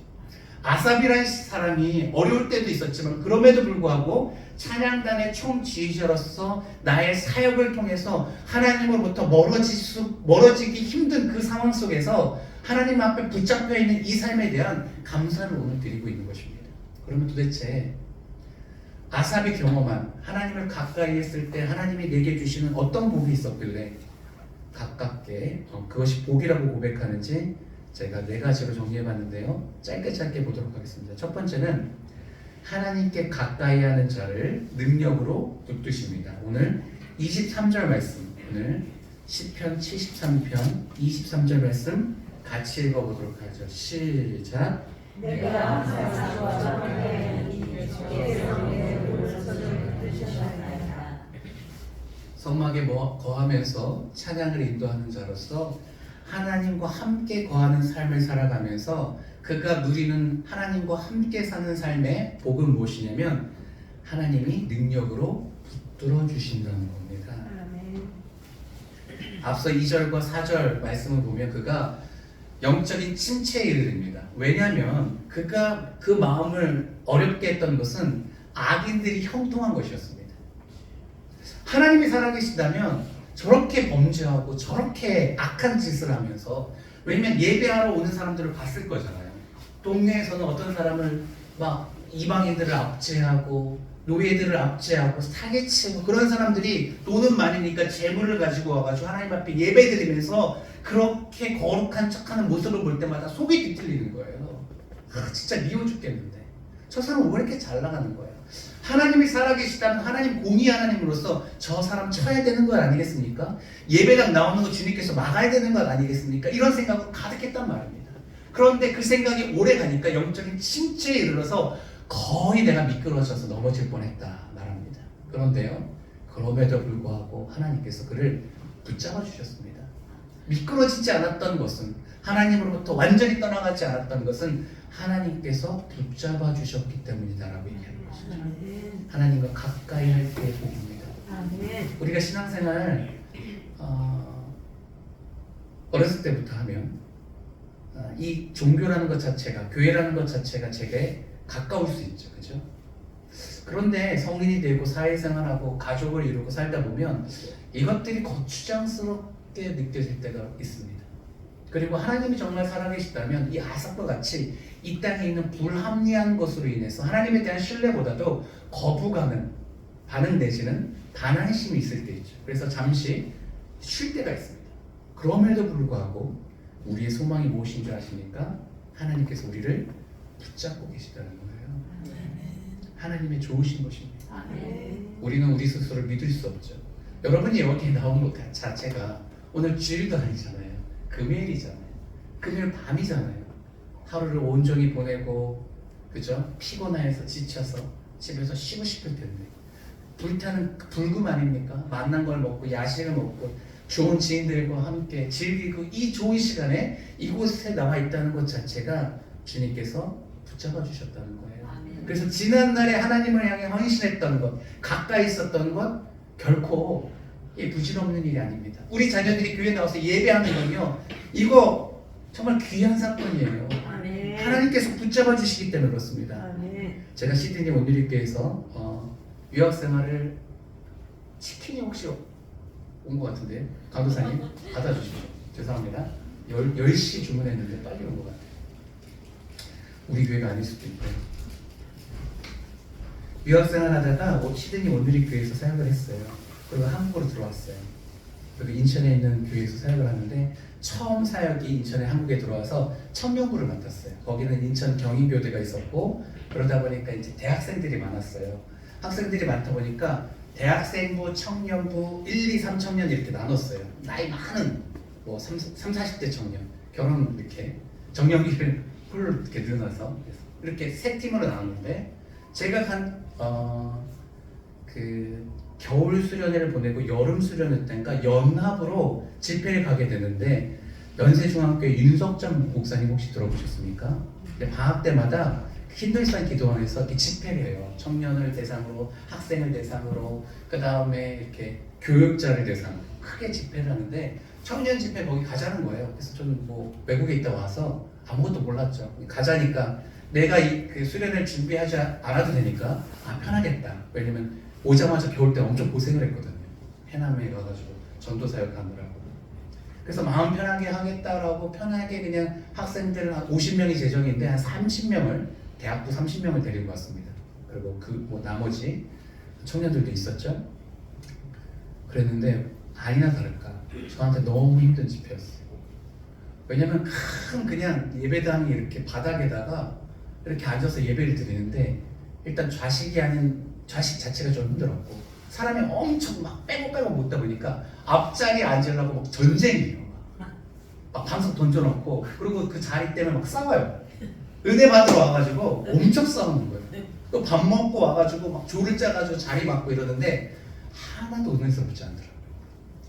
아삽이라는 사람이 어려울 때도 있었지만 그럼에도 불구하고 찬양단의 총지휘자로서 나의 사역을 통해서 하나님으로부터 멀어지기 힘든 그 상황 속에서 하나님 앞에 붙잡혀 있는 이 삶에 대한 감사를 오늘 드리고 있는 것입니다. 그러면 도대체 아삽이 경험한 하나님을 가까이 했을 때 하나님이 내게 주시는 어떤 복이 있었길래 가깝게 그것이 복이라고 고백하는지 제가 4가지로 정리해봤는데요. 짧게 보도록 하겠습니다. 첫 번째는 하나님께 가까이 하는 자를 능력으로 붙드십니다. 오늘 23절 말씀, 오늘 시편 73편 23절 말씀 같이 읽어보도록 하죠. 시작. 내가 항상 좋아하는 성막에 거하면서 찬양을 인도하는 자로서 하나님과 함께 거하는 삶을 살아가면서 그가 누리는 하나님과 함께 사는 삶의 복은 무엇이냐면 하나님이 능력으로 붙들어 주신다는 겁니다. 아멘. 앞서 2절과 4절 말씀을 보면 그가 영적인 침체에 이르릅니다. 왜냐하면 그가 그 마음을 어렵게 했던 것은 악인들이 형통한 것이었습니다. 하나님이 살아계시다면 저렇게 범죄하고 저렇게 악한 짓을 하면서, 왜냐면 예배하러 오는 사람들을 봤을 거잖아요. 동네에서는 어떤 사람을 막 이방인들을 압제하고 노예들을 압제하고 사기치고 그런 사람들이 돈은 많으니까 재물을 가지고 와가지고 하나님 앞에 예배드리면서 그렇게 거룩한 척하는 모습을 볼 때마다 속이 뒤틀리는 거예요. 진짜 미워 죽겠는데 저 사람은 왜 이렇게 잘 나가는 거예요? 하나님이 살아계시다면 하나님 공의 하나님으로서 저 사람 쳐야 되는 것 아니겠습니까? 예배당 나오는 거 주님께서 막아야 되는 것 아니겠습니까? 이런 생각으로 가득했단 말입니다. 그런데 그 생각이 오래 가니까 영적인 침체에 이르러서 거의 내가 미끄러져서 넘어질 뻔했다 말합니다. 그런데요, 그럼에도 불구하고 하나님께서 그를 붙잡아 주셨습니다. 미끄러지지 않았던 것은, 하나님으로부터 완전히 떠나가지 않았던 것은 하나님께서 붙잡아 주셨기 때문이다라고 얘기하는 것이죠. 하나님과 가까이 할 때의 복입니다. 아멘. 우리가 신앙생활 어렸을 때부터 하면 이 종교라는 것 자체가, 교회라는 것 자체가 제게 가까울 수 있죠, 그죠? 그런데 성인이 되고 사회생활하고 가족을 이루고 살다 보면 이것들이 거추장스럽게 느껴질 때가 있습니다. 그리고 하나님이 정말 살아계시다면 이 아삭과 같이 이 땅에 있는 불합리한 것으로 인해서 하나님에 대한 신뢰보다도 거부감은, 반응 내지는 반항심이 있을 때 있죠. 그래서 잠시 쉴 때가 있습니다. 그럼에도 불구하고 우리의 소망이 무엇인 줄 아십니까? 하나님께서 우리를 붙잡고 계시다는 거예요. 하나님의 좋으신 것입니다. 아멘. 우리는 우리 스스로를 믿을 수 없죠. 여러분이 여기 나온 것 자체가 오늘 주일도 아니잖아요. 금요일이잖아요. 금요일 밤이잖아요. 하루를 온종일 보내고, 그죠? 피곤해서 지쳐서 집에서 쉬고 싶을 텐데 불타는 불금 아닙니까? 만난 걸 먹고 야식을 먹고 좋은 지인들과 함께 즐기고 이 좋은 시간에 이곳에 나와 있다는 것 자체가 주님께서 붙잡아 주셨다는 거예요. 아멘. 그래서 지난날에 하나님을 향해 헌신했던 것, 가까이 있었던 것 결코 부질없는 일이 아닙니다. 우리 자녀들이 교회 나와서 예배하는 건요, 이거 정말 귀한 사건이에요. 아멘. 하나님께서 붙잡아 주시기 때문에 그렇습니다. 아멘. 제가 시드니 온누리교회에서 유학생활을 치킨이 혹시 온 것 같은데 강도사님 받아주십시오. 죄송합니다. 10시 주문했는데 빨리 온 것 같아요. 우리 교회가 아닐 수도 있고요. 유학생활 하다가 시드니 온누리교회에서 사역을 했어요. 그리고 한국으로 들어왔어요. 그리고 인천에 있는 교회에서 사역을 하는데 처음 사역이 인천에 한국에 들어와서 청년부를 맡았어요. 거기는 인천 경인교대가 있었고 그러다 보니까 이제 대학생들이 많았어요. 학생들이 많다 보니까 대학생부, 청년부, 1, 2, 3 청년 이렇게 나눴어요. 나이 많은 뭐 40대 청년, 결혼 이렇게 정년기를 훌 이렇게 늘어나서 이렇게 세 팀으로 나눴는데 제가 그 겨울 수련회를 보내고 여름 수련회 때인가 연합으로 집회를 가게 되는데 연세중앙교회 윤석전 목사님 혹시 들어보셨습니까? 방학 때마다 힌두이스탄 기도원에서 이렇게 집회를 해요. 청년을 대상으로, 학생을 대상으로, 그 다음에 이렇게 교육자를 대상으로 크게 집회를 하는데 청년 집회 거기 가자는 거예요. 그래서 저는 뭐 외국에 있다 와서 아무것도 몰랐죠. 가자니까 내가 그 수련을 준비하지 않아도 되니까 편하겠다. 왜냐면 오자마자 겨울 때 엄청 고생을 했거든요. 해남에 가가지고 전도 사역하느라고. 그래서 마음 편하게 하겠다라고 편하게 그냥 학생들은 한 50명이 재정인데 한 30명을 대학부 30명을 데리고 왔습니다. 그리고 뭐 나머지 청년들도 있었죠. 그랬는데 아니나 다를까 저한테 너무 힘든 집회였어요. 왜냐면 큰 그냥 예배당이 이렇게 바닥에다가 이렇게 앉아서 예배를 드리는데 일단 좌식 자체가 좀 힘들었고 사람이 엄청 막 빼고 묻다 보니까 앞자리에 앉으려고 막 전쟁이에요. 막 방석 던져놓고 그리고 그 자리 때문에 막 싸워요. 은혜 받으러 와가지고 엄청 싸우는 거예요. 또 밥 먹고 와가지고 막 조를 짜가지고 자리 맡고 이러는데 하나도 은혜스럽지 않더라고요.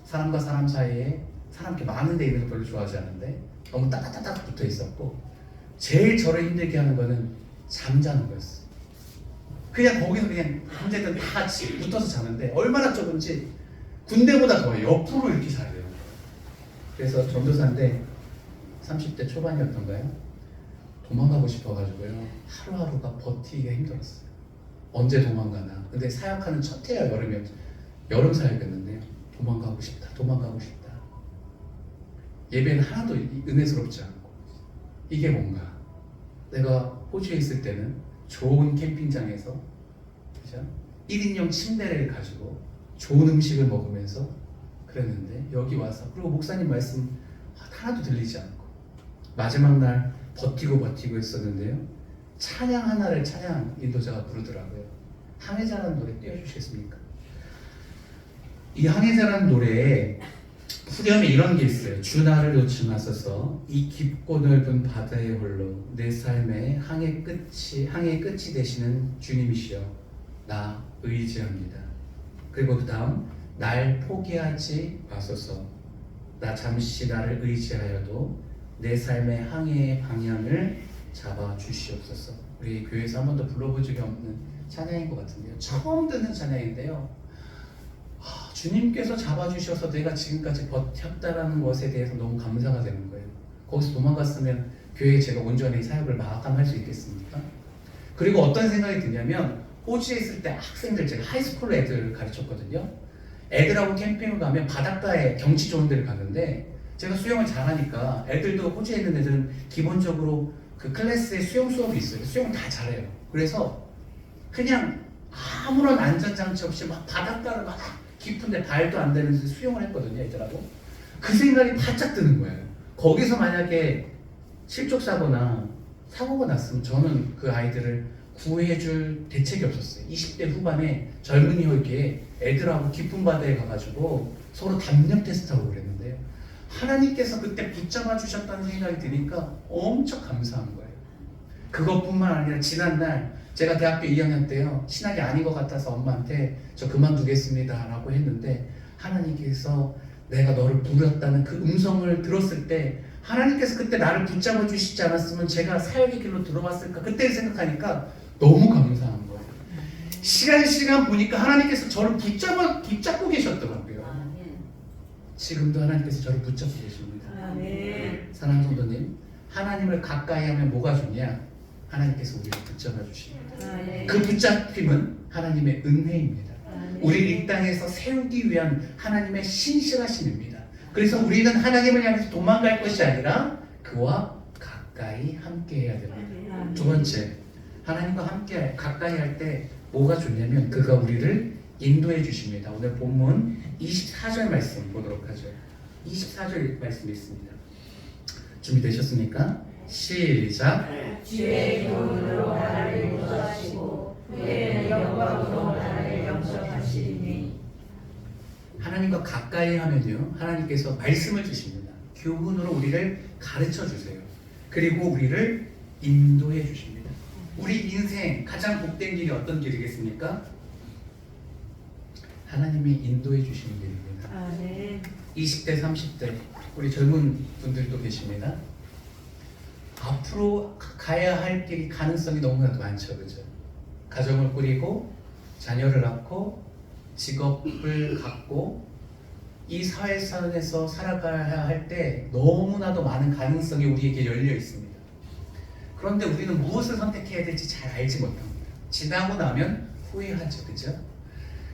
사람과 사람 사이에 사람 이렇게 많은 데 있는 거 별로 좋아하지 않는데 너무 따닥따닥 붙어 있었고 제일 저를 힘들게 하는 거는 잠자는 거였어요. 그냥 거기서 그냥 형제들 다 같이 붙어서 자는데 얼마나 좁은지 군대보다 더 옆으로 이렇게 자요. 그래서 전도사인데 30대 초반이었던가요? 도망가고 싶어가지고요. 하루하루가 버티기가 힘들었어요. 언제 도망가나. 근데 사역하는 첫 해야 여름 사역이었는데요. 도망가고 싶다. 예배는 하나도 은혜스럽지 않고. 이게 뭔가. 내가 호주에 있을 때는 좋은 캠핑장에서 그죠? 1인용 침대를 가지고 좋은 음식을 먹으면서 그랬는데 여기 와서 그리고 목사님 말씀 하나도 들리지 않고 마지막 날 버티고 했었는데요. 찬양 하나를 찬양 인도자가 부르더라고요. 항해자라는 노래 띄워주시겠습니까? 이 항해자라는 노래에 후렴에 이런 게 있어요. 주 나를 놓지 마소서 이 깊고 넓은 바다의 홀로 내 삶의 항해 끝이 되시는 주님이시여 나 의지합니다. 그리고 그 다음 날 포기하지 마소서 나 잠시 나를 의지하여도 내 삶의 항해의 방향을 잡아 주시옵소서. 우리 교회에서 한 번도 불러본 적이 없는 찬양인 것 같은데요. 처음 듣는 찬양인데요. 주님께서 잡아주셔서 내가 지금까지 버텼다라는 것에 대해서 너무 감사가 되는 거예요. 거기서 도망갔으면 교회에 제가 온전히 사역을 마감할 수 있겠습니까? 그리고 어떤 생각이 드냐면 호주에 있을 때 학생들 제가 하이스쿨 애들 가르쳤거든요. 애들하고 캠핑을 가면 바닷가에 경치 좋은 데를 가는데 제가 수영을 잘하니까 애들도 호주에 있는 애들은 기본적으로 그 클래스에 수영 수업이 있어요. 수영 다 잘해요. 그래서 그냥 아무런 안전장치 없이 막 바닷가를 막 깊은데 발도 안 되면서 수영을 했거든요, 애들하고. 그 생각이 바짝 드는 거예요. 거기서 만약에 실족사고나 사고가 났으면 저는 그 아이들을 구해줄 대책이 없었어요. 20대 후반에 젊은이 혈기에 애들하고 깊은 바다에 가가지고 서로 담력 테스트하고 그랬는데요. 하나님께서 그때 붙잡아 주셨다는 생각이 드니까 엄청 감사한 거예요. 그것뿐만 아니라 지난날 제가 대학교 2학년 때요. 신학이 아닌 것 같아서 엄마한테 저 그만두겠습니다 라고 했는데 하나님께서 내가 너를 부렸다는 그 음성을 들었을 때 하나님께서 그때 나를 붙잡아 주시지 않았으면 제가 사역의 길로 들어왔을까 그때를 생각하니까 너무 감사한 거예요. 시간 보니까 하나님께서 저를 붙잡고 계셨더라고요. 지금도 하나님께서 저를 붙잡고 계십니다. 사랑하는 성도님, 하나님을 가까이 하면 뭐가 좋냐? 하나님께서 우리를 붙잡아 주십니다. 그 붙잡힘은 하나님의 은혜입니다. 우리를 이 땅에서 세우기 위한 하나님의 신실하심입니다. 그래서 우리는 하나님을 향해서 도망갈 것이 아니라 그와 가까이 함께 해야 됩니다. 두 번째, 하나님과 함께 가까이 할 때 뭐가 좋냐면 그가 우리를 인도해 주십니다. 오늘 본문 24절 말씀 보도록 하죠. 24절 말씀이 있습니다. 준비되셨습니까? 시작. 주의 교훈으로 나를 인도하시고 그의 영광으로 나를 영접하시리니. 하나님과 가까이 하면요, 하나님께서 말씀을 주십니다. 교훈으로 우리를 가르쳐 주세요. 그리고 우리를 인도해 주십니다. 우리 인생 가장 복된 길이 어떤 길이겠습니까? 하나님이 인도해 주시는 길입니다. 20대, 30대 우리 젊은 분들도 계십니다. 앞으로 가야 할 길이 가능성이 너무나도 많죠, 그죠? 가정을 꾸리고 자녀를 낳고 직업을 갖고 이 사회에서 살아가야 할 때 너무나도 많은 가능성이 우리에게 열려 있습니다. 그런데 우리는 무엇을 선택해야 될지 잘 알지 못합니다. 지나고 나면 후회하죠, 그죠?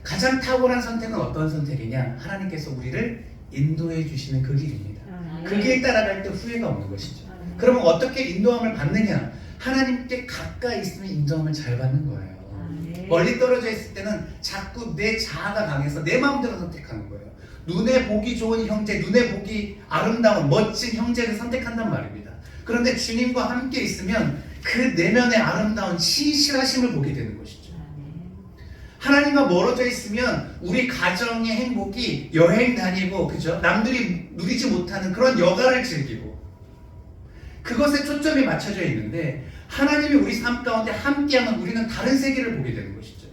가장 탁월한 선택은 어떤 선택이냐? 하나님께서 우리를 인도해 주시는 그 길입니다. 그 길 따라갈 때 후회가 없는 것이죠. 그러면 어떻게 인도함을 받느냐? 하나님께 가까이 있으면 인도함을 잘 받는 거예요. 멀리 떨어져 있을 때는 자꾸 내 자아가 강해서 내 마음대로 선택하는 거예요. 눈에 보기 좋은 형제, 눈에 보기 아름다운 멋진 형제를 선택한단 말입니다. 그런데 주님과 함께 있으면 그 내면의 아름다운 신실하심을 보게 되는 것이죠. 하나님과 멀어져 있으면 우리 가정의 행복이 여행 다니고, 그죠? 남들이 누리지 못하는 그런 여가를 즐기고 그것에 초점이 맞춰져 있는데 하나님이 우리 삶 가운데 함께하면 우리는 다른 세계를 보게 되는 것이죠.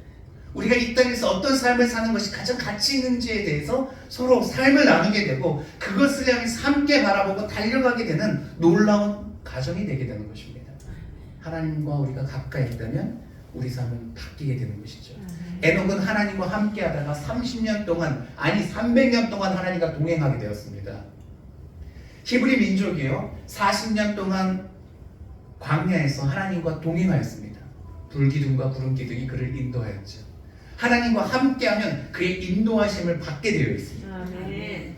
우리가 이 땅에서 어떤 삶을 사는 것이 가장 가치 있는지에 대해서 서로 삶을 나누게 되고 그것을 향해서 함께 바라보고 달려가게 되는 놀라운 가정이 되게 되는 것입니다. 하나님과 우리가 가까이 있다면 우리 삶은 바뀌게 되는 것이죠. 에녹은 하나님과 함께 하다가 30년 동안, 아니 300년 동안 하나님과 동행하게 되었습니다. 히브리 민족이요, 40년 동안 광야에서 하나님과 동행하였습니다. 불기둥과 구름기둥이 그를 인도하였죠. 하나님과 함께하면 그의 인도하심을 받게 되어 있습니다. 아멘.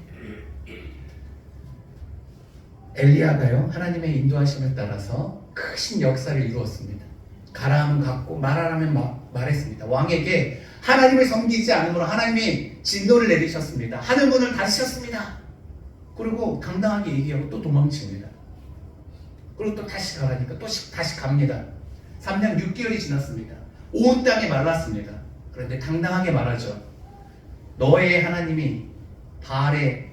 엘리야가요, 하나님의 인도하심을 따라서 크신 역사를 이루었습니다. 가라 하면 갔고 말하라면 말했습니다. 왕에게 하나님을 섬기지 않으므로 하나님이 진노를 내리셨습니다. 하늘문을 닫으셨습니다. 그리고 당당하게 얘기하고 또 도망칩니다. 그리고 또 다시 가라니까 또 다시 갑니다. 3년 6개월이 지났습니다. 온 땅이 말랐습니다. 그런데 당당하게 말하죠. 너의 하나님이 바알의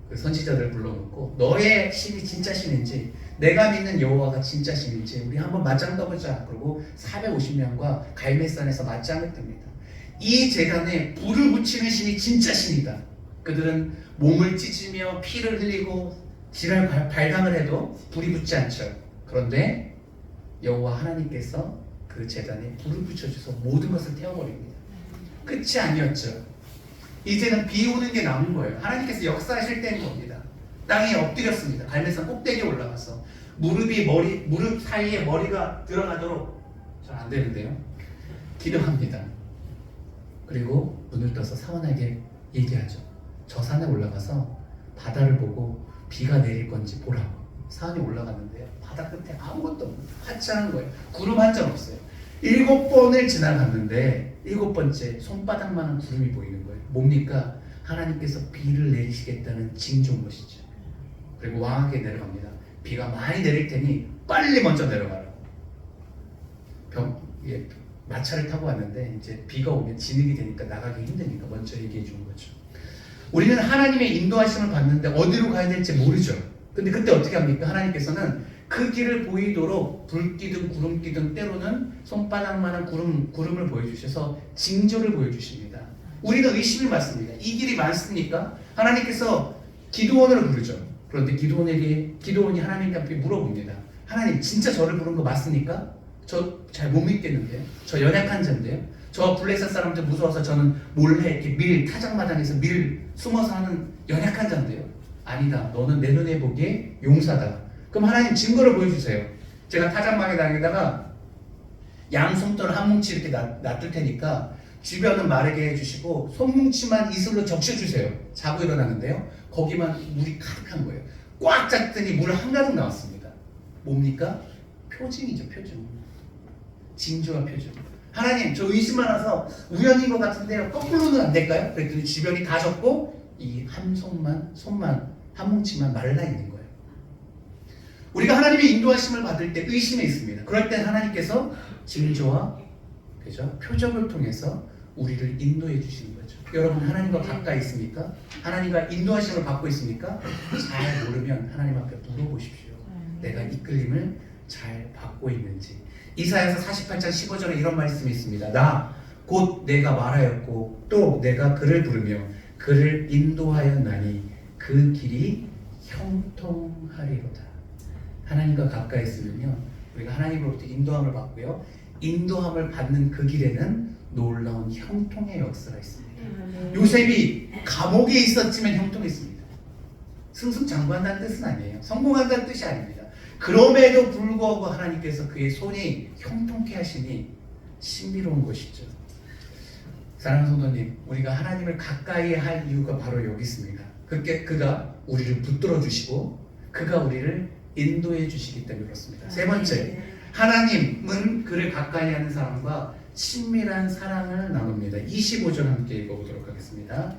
그 선지자들을 불러놓고 너의 신이 진짜 신인지 내가 믿는 여호와가 진짜 신인지 우리 한번 맞짱 떠보자. 그리고 450명과 갈멜산에서 맞짱을 뜹니다. 이 제단에 불을 붙이는 신이 진짜 신이다. 그들은 몸을 찢으며 피를 흘리고 지랄 발광을 해도 불이 붙지 않죠. 그런데 여호와 하나님께서 그 제단에 불을 붙여줘서 모든 것을 태워버립니다. 끝이 아니었죠. 이제는 비 오는 게 남은 거예요. 하나님께서 역사하실 때인 겁니다. 땅에 엎드렸습니다. 갈멜산 꼭대기에 올라가서 무릎 사이에 머리가 들어가도록 잘 안 되는데요. 기도합니다. 그리고 눈을 떠서 사원에게 얘기하죠. 저 산에 올라가서 바다를 보고 비가 내릴 건지 보라고. 산에 올라갔는데요. 바다 끝에 아무것도 없는 화창한 거예요. 구름 한 점 없어요. 7번을 지나갔는데 7번째 손바닥만한 구름이 보이는 거예요. 뭡니까? 하나님께서 비를 내리시겠다는 징조인 것이죠. 그리고 왕에게 내려갑니다. 비가 많이 내릴 테니 빨리 먼저 내려가라고. 마차를 타고 왔는데 이제 비가 오면 진흙이 되니까 나가기 힘드니까 먼저 얘기해 준 거죠. 우리는 하나님의 인도하심을 받는데 어디로 가야 될지 모르죠. 근데 그때 어떻게 합니까? 하나님께서는 그 길을 보이도록 불기둥, 구름기둥, 때로는 손바닥만한 구름을 보여주셔서 징조를 보여주십니다. 우리가 의심이 많습니다. 이 길이 맞습니까? 하나님께서 기드온을 부르죠. 그런데 기드온이 하나님 앞에 물어봅니다. 하나님, 진짜 저를 부른 거 맞습니까? 저 잘 못 믿겠는데요. 저 연약한 자인데요. 저 블레셋 사람들 무서워서 저는 몰래 이렇게 타작마당에서 숨어서 하는 연약한 자인데요. 아니다. 너는 내 눈에 보기에 용사다. 그럼 하나님 증거를 보여주세요. 제가 타작마당에다가 양 솜털 한 뭉치 이렇게 놔둘 테니까 주변은 마르게 해주시고 손뭉치만 이슬로 적셔주세요. 자고 일어나는데요. 거기만 물이 가득한 거예요. 꽉 찼더니 물 한가득 나왔습니다. 뭡니까? 표징이죠. 표징. 징조와 표징. 하나님, 저 의심 많아서 우연인 것 같은데요. 거꾸로는 안 될까요? 그랬더니 주변이 다 젖고 이 한 손만 한 뭉치만 말라 있는 거예요. 우리가 하나님의 인도하심을 받을 때 의심이 있습니다. 그럴 때 하나님께서 징조와 그죠? 표적을 통해서 우리를 인도해 주시는 거죠. 여러분, 하나님과 가까이 있습니까? 하나님과 인도하심을 받고 있습니까? 잘 모르면 하나님 앞에 물어보십시오. 내가 이끌림을 잘 받고 있는지. 이사야서 48장 15절에 이런 말씀이 있습니다. 나 곧 내가 말하였고 또 내가 그를 부르며 그를 인도하였나니 그 길이 형통하리로다. 하나님과 가까이 있으면요, 우리가 하나님으로부터 인도함을 받고요, 인도함을 받는 그 길에는 놀라운 형통의 역사가 있습니다. 요셉이 감옥에 있었지만 형통했습니다. 승승장구한다는 뜻은 아니에요. 성공한다는 뜻이 아닙니다. 그럼에도 불구하고 하나님께서 그의 손이 형통케 하시니 신비로운 것이죠. 사랑하는 성도님, 우리가 하나님을 가까이 할 이유가 바로 여기 있습니다. 그가 우리를 붙들어 주시고 그가 우리를 인도해 주시기 때문에 그렇습니다. 세 번째, 하나님은 그를 가까이 하는 사람과 친밀한 사랑을 나눕니다. 25절 함께 읽어보도록 하겠습니다.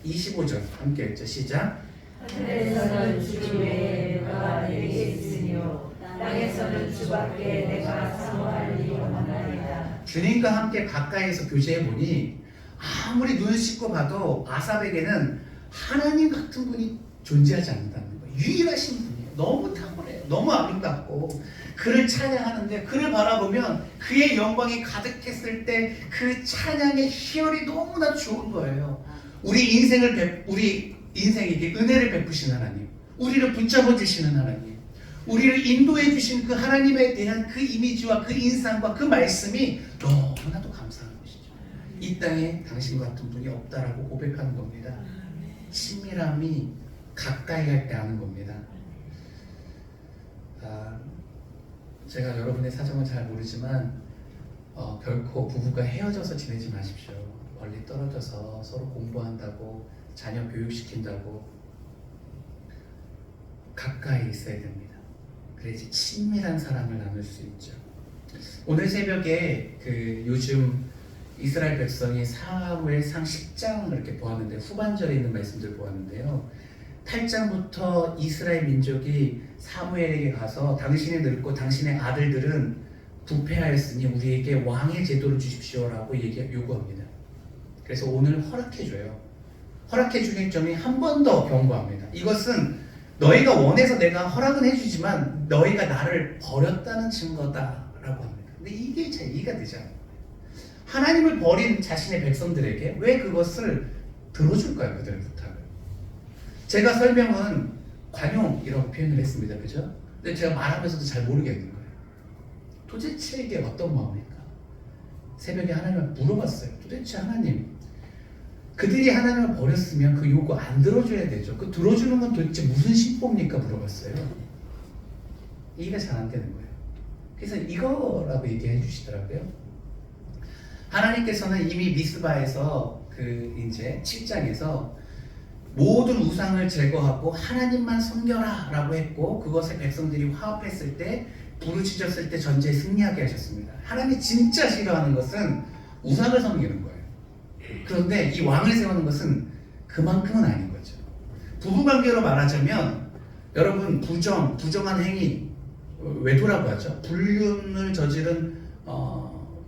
25절 함께 읽죠. 시작. 하늘에서는 주 외에 누가 내게 있으며 땅에서는 주밖에 내가 사모할 리 없나이다. 주님과 함께 가까이에서 교제해보니 아무리 눈을 씻고 봐도 아삽에게는 하나님 같은 분이 존재하지 않는다는 거예요. 유일하신 분이에요. 너무 탁월해요. 너무 아름답고 그를 찬양하는데 그를 바라보면 그의 영광이 가득했을 때 그 찬양의 희열이 너무나 좋은 거예요. 우리 인생에게 은혜를 베푸신 하나님, 우리를 붙잡아 주시는 하나님, 우리를 인도해 주신 그 하나님에 대한 그 이미지와 그 인상과 그 말씀이 너무나도 감사한 것이죠. 이 땅에 당신 같은 분이 없다라고 고백하는 겁니다. 친밀함이 가까이 할 때 하는 겁니다. 제가 여러분의 사정은 잘 모르지만 결코 부부가 헤어져서 지내지 마십시오. 멀리 떨어져서 서로 공부한다고 자녀 교육시킨다고 가까이 있어야 됩니다. 그래야지 친밀한 사랑을 나눌 수 있죠. 오늘 새벽에 요즘 이스라엘 백성이 사무엘상 10장을 이렇게 보았는데 후반절에 있는 말씀들 보았는데요. 8장부터 이스라엘 민족이 사무엘에게 가서 당신이 늙고 당신의 아들들은 부패하였으니 우리에게 왕의 제도를 주십시오라고 요구합니다. 그래서 오늘 허락해줘요. 허락해주기 전에 한 번 더 경고합니다. 이것은 너희가 원해서 내가 허락은 해주지만 너희가 나를 버렸다는 증거다라고 합니다. 근데 이게 잘 이해가 되지 않아요. 하나님을 버린 자신의 백성들에게 왜 그것을 들어줄까요? 그들의 부탁을. 제가 설명은 관용이라고 표현을 했습니다. 그죠? 근데 제가 말하면서도 잘 모르겠는 거예요. 도대체 이게 어떤 마음일까? 새벽에 하나님을 물어봤어요. 도대체 하나님, 그들이 하나님을 버렸으면 그 요구 안 들어줘야 되죠. 그 들어주는 건 도대체 무슨 신법입니까? 물어봤어요. 이해가 잘 안 되는 거예요. 그래서 이거라고 얘기해 주시더라고요. 하나님께서는 이미 미스바에서 이제 7장에서 모든 우상을 제거하고 하나님만 섬겨라 라고 했고, 그것에 백성들이 화합했을 때, 부르짖었을 때 전쟁에 승리하게 하셨습니다. 하나님이 진짜 싫어하는 것은 우상을 섬기는 거예요. 그런데 이 왕을 세우는 것은 그만큼은 아닌 거죠. 부부관계로 말하자면 여러분 부정한 행위, 외도라고 하죠. 불륜을 저지른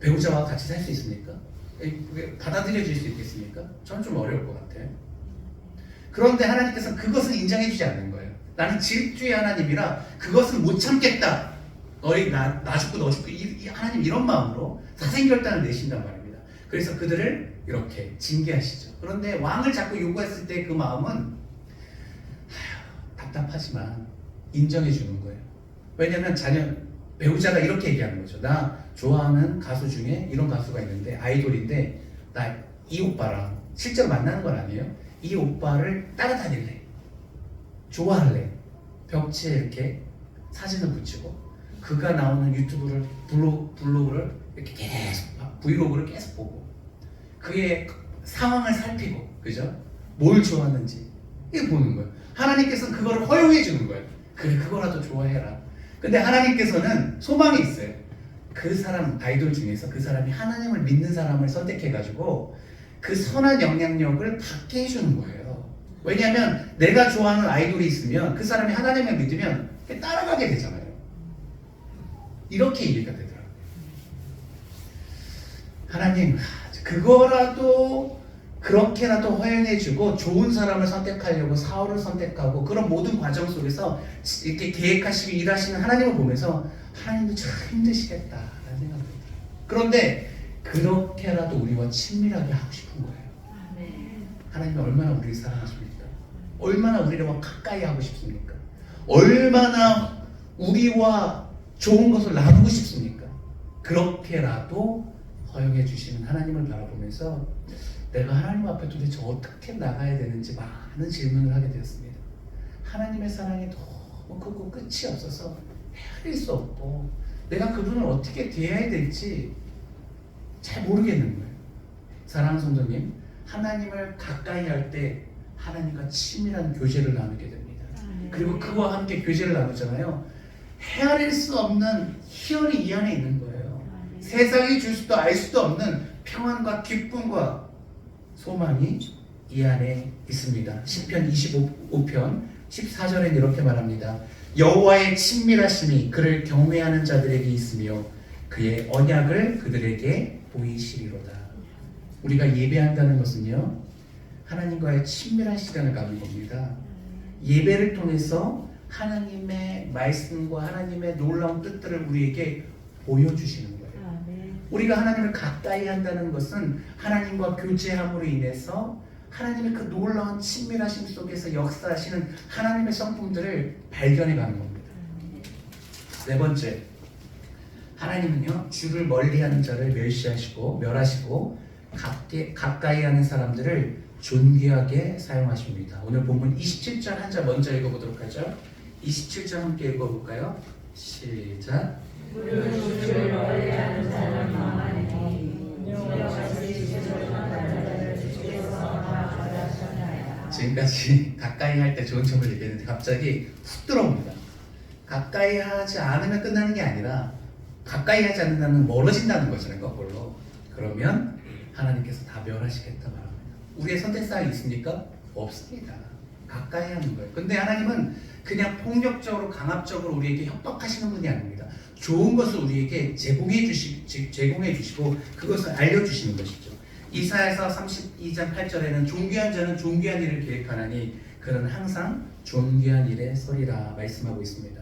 배우자와 같이 살 수 있습니까? 받아들여질 수 있겠습니까? 저는 좀 어려울 것 같아요. 그런데 하나님께서는 그것은 인정해주지 않는 거예요. 나는 질투의 하나님이라 그것은 못 참겠다. 너희 나 죽고 너 죽고 하나님 이런 마음으로 사생결단을 내신단 말입니다. 그래서 그들을 이렇게 징계하시죠. 그런데 왕을 자꾸 요구했을 때 그 마음은 답답하지만 인정해 주는 거예요. 왜냐하면 배우자가 이렇게 얘기하는 거죠. 나 좋아하는 가수 중에 이런 가수가 있는데 아이돌인데 나 이 오빠랑 실제로 만나는 건 아니에요. 이 오빠를 따라다닐래. 좋아할래. 벽지에 이렇게 사진을 붙이고 그가 나오는 유튜브를 블로그를 이렇게 계속 브이로그를 계속 보고 그의 상황을 살피고, 그죠? 뭘 좋아하는지 이거 보는 거예요. 하나님께서는 그거를 허용해 주는 거예요. 그래, 그거라도 좋아해라. 근데 하나님께서는 소망이 있어요. 그 사람 아이돌 중에서 그 사람이 하나님을 믿는 사람을 선택해가지고 그 선한 영향력을 받게 해주는 거예요. 왜냐하면 내가 좋아하는 아이돌이 있으면 그 사람이 하나님을 믿으면 따라가게 되잖아요. 이렇게 이해가 되더라고요. 하나님, 그거라도 그렇게라도 허용해주고 좋은 사람을 선택하려고 사울을 선택하고 그런 모든 과정 속에서 이렇게 계획하시고 일하시는 하나님을 보면서 하나님도 참 힘드시겠다라는 생각이 들어요. 그런데 그렇게라도 우리와 친밀하게 하고 싶은 거예요. 하나님이 얼마나 우리를 사랑하십니까? 얼마나 우리와 가까이 하고 싶습니까? 얼마나 우리와 좋은 것을 나누고 싶습니까? 그렇게라도 허용해 주시는 하나님을 바라보면서 내가 하나님 앞에 도대체 어떻게 나가야 되는지 많은 질문을 하게 되었습니다. 하나님의 사랑이 너무 크고 끝이 없어서 헤아릴 수 없고 내가 그분을 어떻게 대해야 될지 잘 모르겠는 거예요. 사랑하는 성도님, 하나님을 가까이 할 때 하나님과 친밀한 교제를 나누게 됩니다. 그리고 그와 함께 교제를 나누잖아요. 헤아릴 수 없는 희열이 이 안에 있는 거예요. 세상이 줄 수도 알 수도 없는 평안과 기쁨과 소망이 이 안에 있습니다. 시편 25편 14절에 이렇게 말합니다. 여호와의 친밀하심이 그를 경외하는 자들에게 있으며 그의 언약을 그들에게 보이시리로다. 우리가 예배한다는 것은요, 하나님과의 친밀한 시간을 갖는 겁니다. 예배를 통해서 하나님의 말씀과 하나님의 놀라운 뜻들을 우리에게 보여주시는 거예요. 우리가 하나님을 가까이 한다는 것은 하나님과 교제함으로 인해서 하나님의 그 놀라운 친밀하심 속에서 역사하시는 하나님의 성품들을 발견해 가는 겁니다. 네 번째, 하나님은요 주를 멀리하는 자를 멸하시고 가까이 하는 사람들을 존귀하게 사용하십니다. 오늘 본문 27절 한 절 먼저 읽어보도록 하죠. 27절 함께 읽어볼까요? 시작. 우리는 주를 멀리하는 자는 망하니 이와 같이 주를 만나는 자를 주께서 마주하셨나이다. 지금까지 가까이 할 때 좋은 점을 얘기했는데 갑자기 훅 들어옵니다. 가까이 하지 않으면 끝나는 게 아니라 가까이 하지 않는다는 멀어진다는 거잖아요. 거꾸로. 그러면 하나님께서 다 멸하시겠다 말합니다. 우리의 선택사항이 있습니까? 없습니다. 가까이 하는 거예요. 근데 하나님은 그냥 폭력적으로 강압적으로 우리에게 협박하시는 분이 아닙니다. 좋은 것을 우리에게 제공해 주시고 그것을 알려주시는 것이죠. 이사야서 32장 8절에는 존귀한 자는 존귀한 일을 계획하나니 그는 항상 존귀한 일에 서리라 말씀하고 있습니다.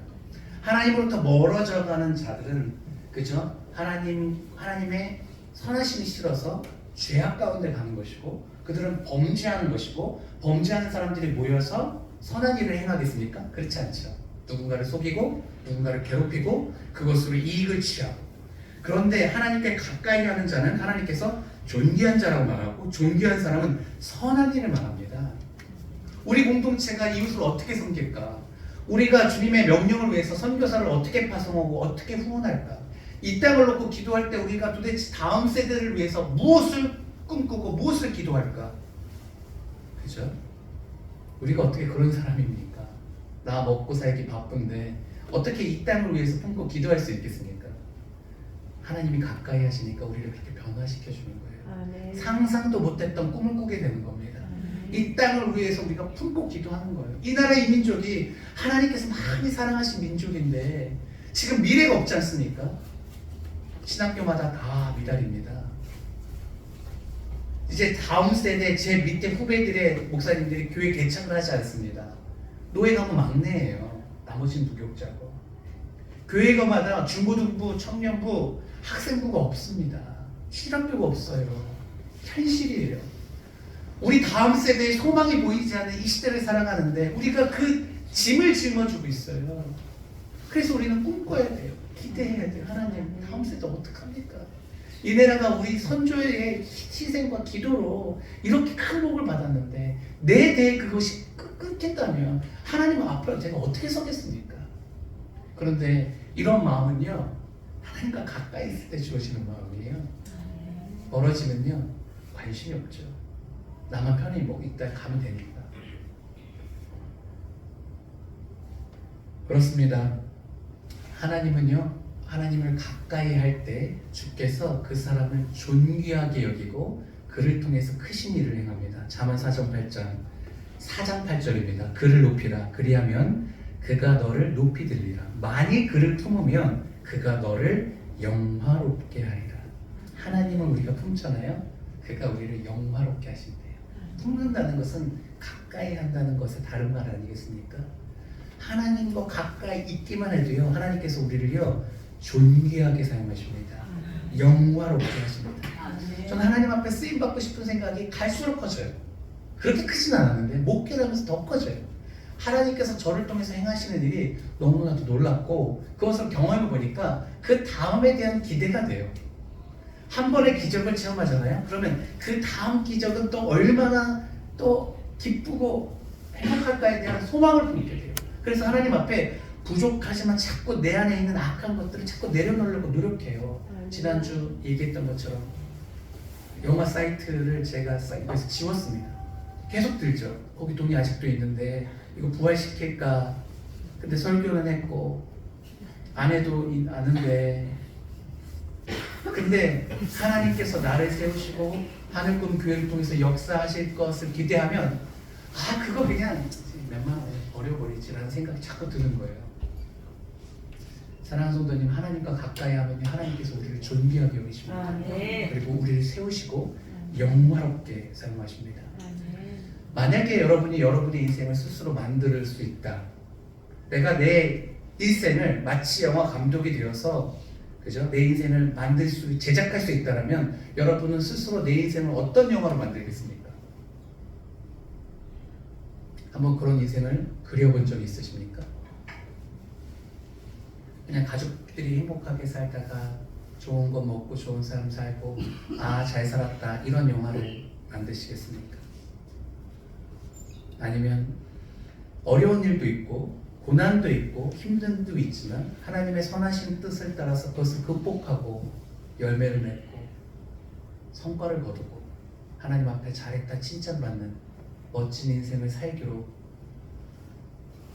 하나님으로부터 멀어져가는 자들은 그죠? 하나님의 선하심이 싫어서 죄악 가운데 가는 것이고 그들은 범죄하는 것이고 범죄하는 사람들이 모여서 선한 일을 행하겠습니까? 그렇지 않죠. 누군가를 속이고 누군가를 괴롭히고 그것으로 이익을 취하고 그런데 하나님께 가까이 하는 자는 하나님께서 존귀한 자라고 말하고 존귀한 사람은 선한 일을 말합니다. 우리 공동체가 이웃을 어떻게 섬길까? 우리가 주님의 명령을 위해서 선교사를 어떻게 파송하고 어떻게 후원할까? 이 땅을 놓고 기도할 때 우리가 도대체 다음 세대를 위해서 무엇을 꿈꾸고 무엇을 기도할까? 그죠? 우리가 어떻게 그런 사람입니까? 나 먹고 살기 바쁜데 어떻게 이 땅을 위해서 품고 기도할 수 있겠습니까? 하나님이 가까이 하시니까 우리를 그렇게 변화시켜 주는 거예요. 상상도 못했던 꿈을 꾸게 되는 겁니다. 이 땅을 위해서 우리가 품고 기도하는 거예요. 이 나라 이 민족이 하나님께서 많이 사랑하신 민족인데 지금 미래가 없지 않습니까? 신학교마다 다 미달입니다. 이제 다음 세대 제 밑에 후배들의 목사님들이 교회 개창을 하지 않습니다. 노예 가면 막내예요. 나머지는 부교육자고. 교회가마다 중고등부, 청년부, 학생부가 없습니다. 신학교가 없어요. 현실이에요. 우리 다음 세대의 소망이 보이지 않는 이 시대를 살아가는데 우리가 그 짐을 짊어지고 있어요. 그래서 우리는 꿈꿔야 돼요. 기대해야 돼요. 하나님 다음 세대 어떡합니까? 이 나라가 우리 선조의 희생과 기도로 이렇게 큰 복을 받았는데 내 대에 그것이 끊긴다면 하나님 앞으로 제가 어떻게 서겠습니까? 그런데 이런 마음은요 하나님과 가까이 있을 때 주어지는 마음이에요. 멀어지면요 관심이 없죠. 나만 편히 뭐 이따 가면 되니까. 그렇습니다. 하나님은요 하나님을 가까이 할 때 주께서 그 사람을 존귀하게 여기고 그를 통해서 크신 일을 행합니다. 잠언 4장 8절입니다. 그를 높이라 그리하면 그가 너를 높이 들리라. 만일 그를 품으면 그가 너를 영화롭게 하리라. 하나님은 우리가 품잖아요. 그가 우리를 영화롭게 하신대요. 품는다는 것은 가까이 한다는 것의 다른 말 아니겠습니까? 하나님과 가까이 있기만 해도요 하나님께서 우리를요 존귀하게 사용하십니다. 영화롭게 하십니다. 저는 하나님 앞에 쓰임 받고 싶은 생각이 갈수록 커져요. 그렇게 크진 않았는데 목회하면서 더 커져요. 하나님께서 저를 통해서 행하시는 일이 너무나도 놀랍고 그것을 경험해 보니까 그 다음에 대한 기대가 돼요. 한 번의 기적을 체험하잖아요. 그러면 그 다음 기적은 또 얼마나 또 기쁘고 행복할까에 대한 소망을 품게 돼요. 그래서 하나님 앞에 부족하지만 자꾸 내 안에 있는 악한 것들을 자꾸 내려놓으려고 노력해요. 지난주 얘기했던 것처럼 영화 사이트를 제가 사이트에서 지웠습니다. 계속 들죠. 거기 돈이 아직도 있는데 이거 부활시킬까? 근데 설교는 했고 안 해도 아는데 근데 하나님께서 나를 세우시고 하늘꿈 교회를 통해서 역사하실 것을 기대하면 그거 그냥 몇만 원에 버려버리지라는 생각이 자꾸 드는 거예요. 사랑하는 성도님, 하나님과 가까이 하면 하나님께서 우리를 존귀하게 여기십니다. 그리고 우리를 세우시고 영화롭게 사용하십니다. 만약에 여러분이 여러분의 인생을 스스로 만들 수 있다. 내가 내 인생을 마치 영화 감독이 되어서 그죠? 내 인생을 제작할 수 있다면 여러분은 스스로 내 인생을 어떤 영화로 만들겠습니까? 한번 그런 인생을 그려본 적이 있으십니까? 그냥 가족들이 행복하게 살다가 좋은 거 먹고 좋은 삶 살고 아 잘 살았다 이런 영화를 만드시겠습니까? 아니면 어려운 일도 있고 고난도 있고 힘든 일도 있지만 하나님의 선하신 뜻을 따라서 그것을 극복하고 열매를 맺고 성과를 거두고 하나님 앞에 잘했다 칭찬받는 멋진 인생을 살기로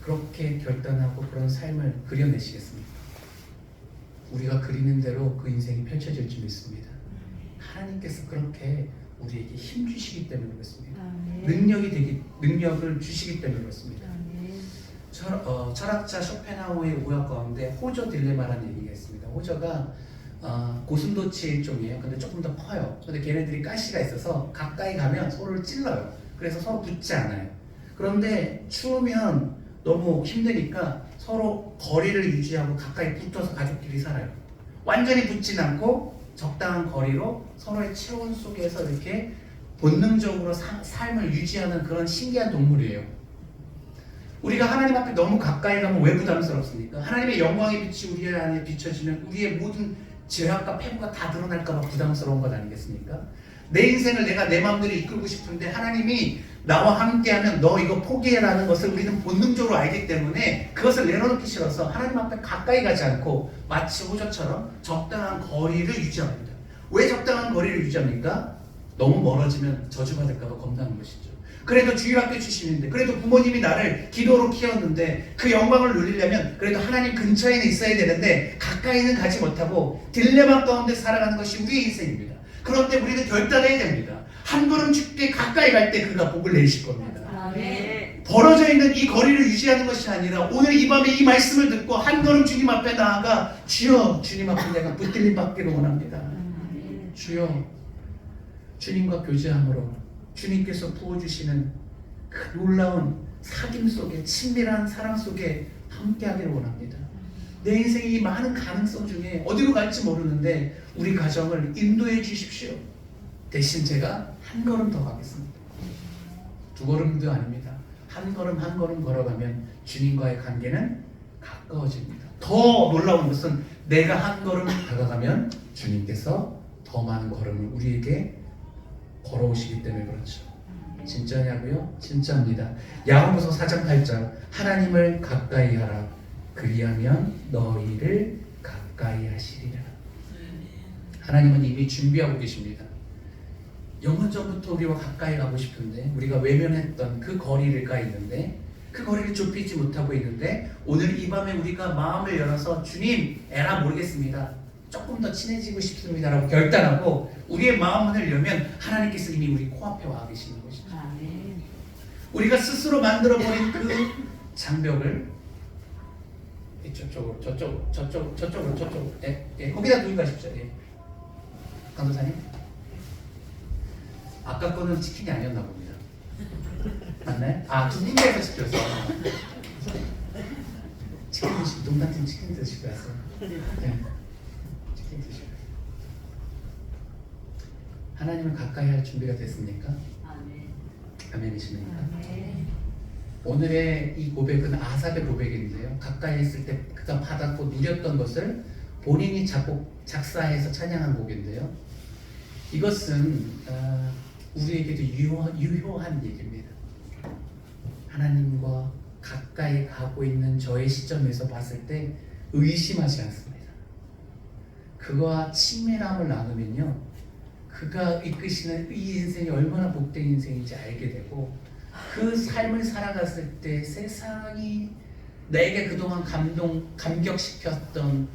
그렇게 결단하고 그런 삶을 그려내시겠습니까? 우리가 그리는 대로 그 인생이 펼쳐질 줄 믿습니다. 하나님께서 그렇게 우리에게 힘 주시기 때문에 그렇습니다. 능력을 주시기 때문에 그렇습니다. 철학자 쇼펜하우의 우화 가운데 호저 딜레마라는 얘기가 있습니다. 호저가 고슴도치 일종이에요. 근데 조금 더 커요. 근데 걔네들이 가시가 있어서 가까이 가면 서로를 찔러요. 그래서 서로 붙지 않아요. 그런데 추우면 너무 힘드니까 서로 거리를 유지하고 가까이 붙어서 가족끼리 살아요. 완전히 붙진 않고 적당한 거리로 서로의 체온 속에서 이렇게 본능적으로 삶을 유지하는 그런 신기한 동물이에요. 우리가 하나님 앞에 너무 가까이 가면 왜 부담스럽습니까? 하나님의 영광의 빛이 우리 안에 비춰지면 우리의 모든 죄악과 패부가 다 드러날까 봐 부담스러운 것 아니겠습니까? 내 인생을 내가 내 마음대로 이끌고 싶은데 하나님이 나와 함께하면 너 이거 포기해라는 것을 우리는 본능적으로 알기 때문에 그것을 내려놓기 싫어서 하나님 앞에 가까이 가지 않고 마치 호저처럼 적당한 거리를 유지합니다. 왜 적당한 거리를 유지합니까? 너무 멀어지면 저주받을까 봐 겁나는 것이죠. 그래도 주일학교 출신인데 그래도 부모님이 나를 기도로 키웠는데 그 영광을 누리려면 그래도 하나님 근처에는 있어야 되는데 가까이는 가지 못하고 딜레마 가운데 살아가는 것이 우리의 인생입니다. 그런데 우리는 결단해야 됩니다. 한 걸음 주께 가까이 갈 때 그가 복을 내리실 겁니다. 아멘. 벌어져 있는 이 거리를 유지하는 것이 아니라 오늘 이 밤에 이 말씀을 듣고 한 걸음 주님 앞에 나아가 주여 주님 앞에 내가 붙들림 받기를 원합니다. 주여 주님과 교제함으로 주님께서 부어주시는 그 놀라운 사귐 속에 친밀한 사랑 속에 함께하기를 원합니다. 내 인생의 이 많은 가능성 중에 어디로 갈지 모르는데 우리 가정을 인도해 주십시오. 대신 제가 한 걸음 더 가겠습니다. 두 걸음도 아닙니다. 한 걸음 한 걸음 걸어가면 주님과의 관계는 가까워집니다. 더 놀라운 것은 내가 한 걸음 다가가면 주님께서 더 많은 걸음을 우리에게 걸어오시기 때문에 그렇죠. 진짜냐고요? 진짜입니다. 야고보서 4장 8절 하나님을 가까이 하라 그리하면 너희를 가까이 하시리라. 하나님은 이미 준비하고 계십니다. 영원 전부터 우리와 가까이 가고 싶은데 우리가 외면했던 그 거리를 가 있는데 그 거리를 좁히지 못하고 있는데 오늘 이 밤에 우리가 마음을 열어서 주님 에라 모르겠습니다. 조금 더 친해지고 싶습니다 라고 결단하고 우리의 마음을 열면 하나님께서 이미 우리 코앞에 와 계시는 것이죠. 우리가 스스로 만들어버린 그 장벽을 저쪽으로 거기다 두고 가십시오. 강도사님 아까 거는 치킨이 아니었나 봅니다. 맞나요? 두 군데에서 시켰어. 치킨 드시고 동탄팀 치킨 드시고 왔어요. 치킨 드시고 하나님을 가까이 할 준비가 됐습니까? 아멘이십니까? 오늘의 이 고백은 아삽의 고백인데요. 가까이 있을 때 그가 받았고 누렸던 것을 본인이 작사해서 찬양한 곡인데요. 이것은 우리에게도 유효한 얘기입니다. 하나님과 가까이 가고 있는 저의 시점에서 봤을 때 의심하지 않습니다. 그와 친밀함을 나누면요. 그가 이끄시는 이 인생이 얼마나 복된 인생인지 알게 되고 그 삶을 살아갔을 때 세상이 내게 그동안 감격시켰던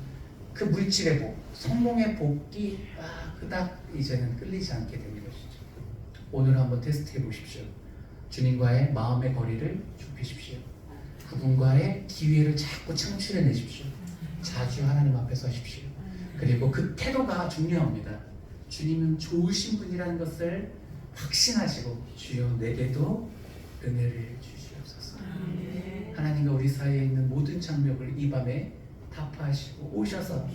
그 물질의 복, 성공의 복이 그닥 이제는 끌리지 않게 되는 것이죠. 오늘 한번 테스트해 보십시오. 주님과의 마음의 거리를 좁히십시오. 그분과의 기회를 자꾸 창출해 내십시오. 자주 하나님 앞에 서십시오. 그리고 그 태도가 중요합니다. 주님은 좋으신 분이라는 것을 확신하시고 주여 내게도 은혜를 주시옵소서. 하나님과 우리 사이에 있는 모든 장벽을 이 밤에 타파하시고 오셔서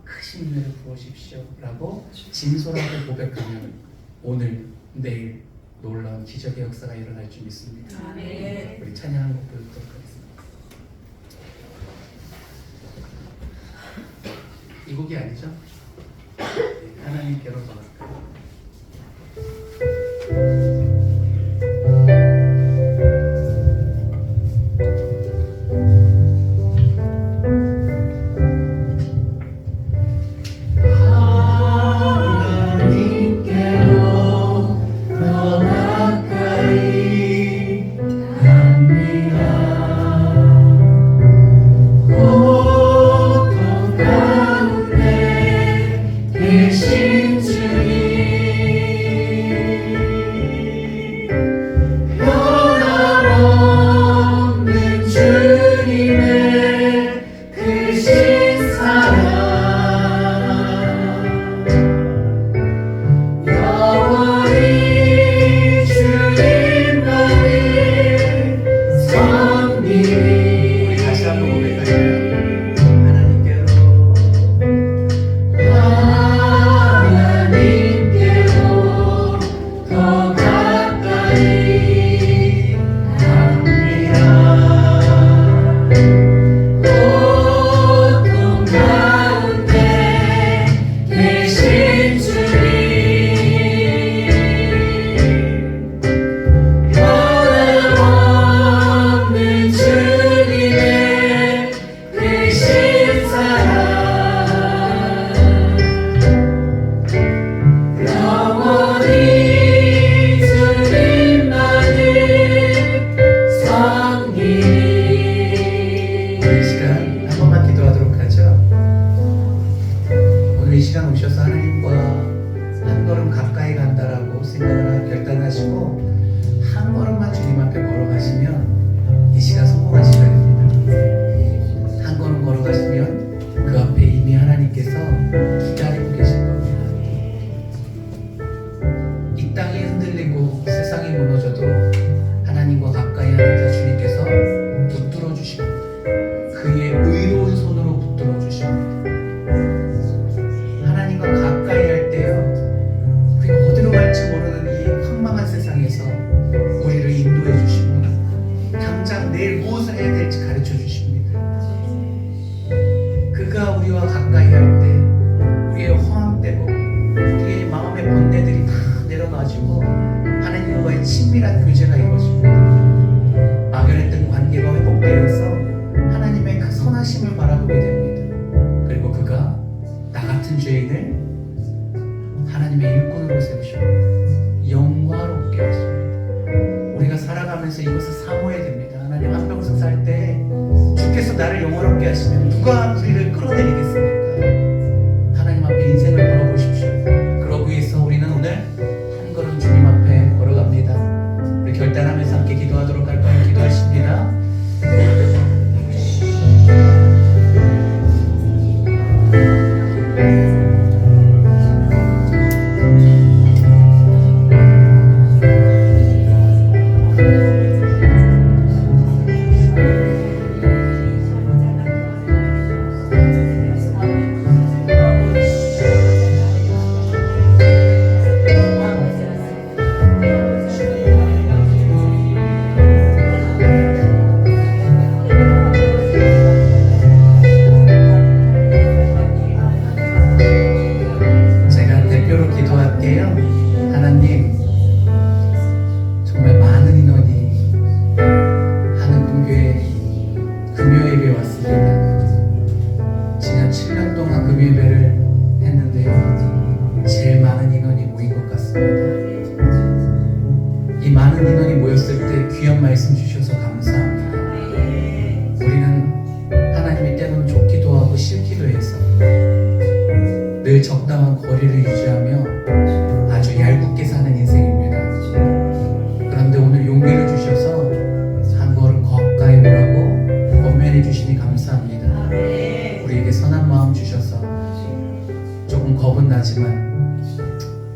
크신 은혜를 부어주십시오 라고 진솔하게 고백하면 오늘 내일 놀라운 기적의 역사가 일어날 줄 믿습니다. 우리 찬양한 곡 부르도록 하겠습니다. 이 곡이 아니죠? 네, 하나님께로 더 가까이. 하나님께로 더 가까이 갑니다. 고통 가운데 계신 주님, 변함없는 주님의 크신 사랑, 영원히 주님만을 섬기리. 우리 다시 한번 고백할까요? 하나님께로 하나님께로 더 가까이 갑니다. 고통 가운데 계신 주님, 변함없는 주님의 크신 사랑, 영원히 주님만을 섬기리. 이 시간 한 번만 기도하도록 하죠. 오늘 이 시간 오셔서 하나님과 한 걸음 가까이 간다라고 생각을 결단하시고 한 걸음만 주님 앞에 걸어가시면 이 시간 성공한 시간입니다. 한 걸음 걸어가시면 그 앞에 이미 하나님께서 기다리고 계신 겁니다. 이 땅이 흔들리고 세상이 무너져도 하나님과 가까이 하는 자 주님께서 붙들어 주십니다. 그의 의로운 손으로 붙들어 주십니다. 하나님과 가까이 할 때요, 우리가 어디로 갈지 모르는 이 황망한 세상에서 우리를 인도해 주시고 당장 내일 무엇을 해야 될지 가르쳐 주십니다. 그가 우리와 가까이 할 때 우리의 허황되고 우리의 마음의 번뇌들이 다 내려가지고 하나님과의 친밀한 교제가 이루어집니다. 막연했던 관계가 회복되어서 하나님의 그 선하심을 바라보게 됩니다. 그리고 그가 나 같은 죄인을 하나님의 일꾼으로 세우시고 영화롭게 하십니다. 우리가 살아가면서 이것을 사모해야 됩니다. 하나님 한평생 살 때 주께서 나를 영화롭게 하시면 누가 우리를 끌어내리겠습니까? 하나님 앞에 인생을 걸어보십시오. 그러기 위해서 우리는 오늘 한 걸음 주님 앞에 걸어갑니다. 우리 결단하면서 함께 기도하도록 할까요? 기도하십니다. 제가 대표로 기도할게요. 하나님, 정말 많은 인원이 하늘분교회 금요예배에 왔습니다. 지난 7년 동안 금요예배를 했는데요, 제일 많은 인원이 모인 것 같습니다. 이 많은 인원이 모였을 때 귀한 말씀 주셔서 감사합니다. 우리는 하나님의 때로는 좋기도 하고 싫기도 해서 늘 적당한 거리를 유지하며 아주 얄궂게 사는 인생입니다. 그런데 오늘 용기를 주셔서 한 걸음 가까이 오라고 권면해 주시니 감사합니다. 우리에게 선한 마음 주셔서 조금 겁은 나지만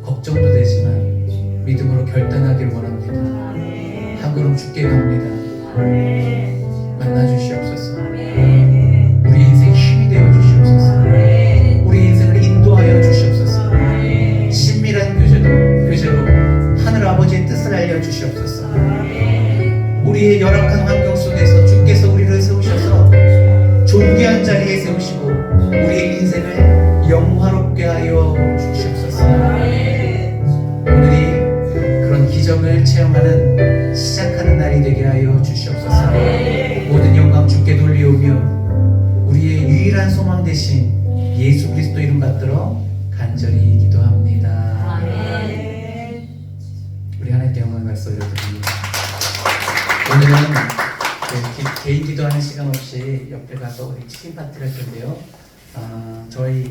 걱정도 되지만 믿음으로 결단하기를 원합니다. 한 걸음 죽게 갑니다. 만나 주시옵소서. 우리 인생 힘이 되어 주시옵소서. 우리 인생을 인도하여 주시옵소서. 친밀한 교제로 하늘 아버지의 뜻을 알려 주시옵소서. 우리의 열악한 환경 속에서 주께서 우리를 세우셔서 존귀한 자리에 세우시고 우리의 인생을 영화롭게 하여 주시옵소서. 오늘이 그런 기적을 체험하는 시작하는 날이 되게 하여 주시옵소서. 모든 영광 주께 돌리오며 우리의 유일한 소망 되신 예수 그리스도 이름 받들어 간절히 기도합니다. 우리 하나님께 영광을 말씀 올려드립니다. 오늘은 개인 기도하는 시간 없이 옆에 가서 우리 치킨 파티를 할 텐데요. 저희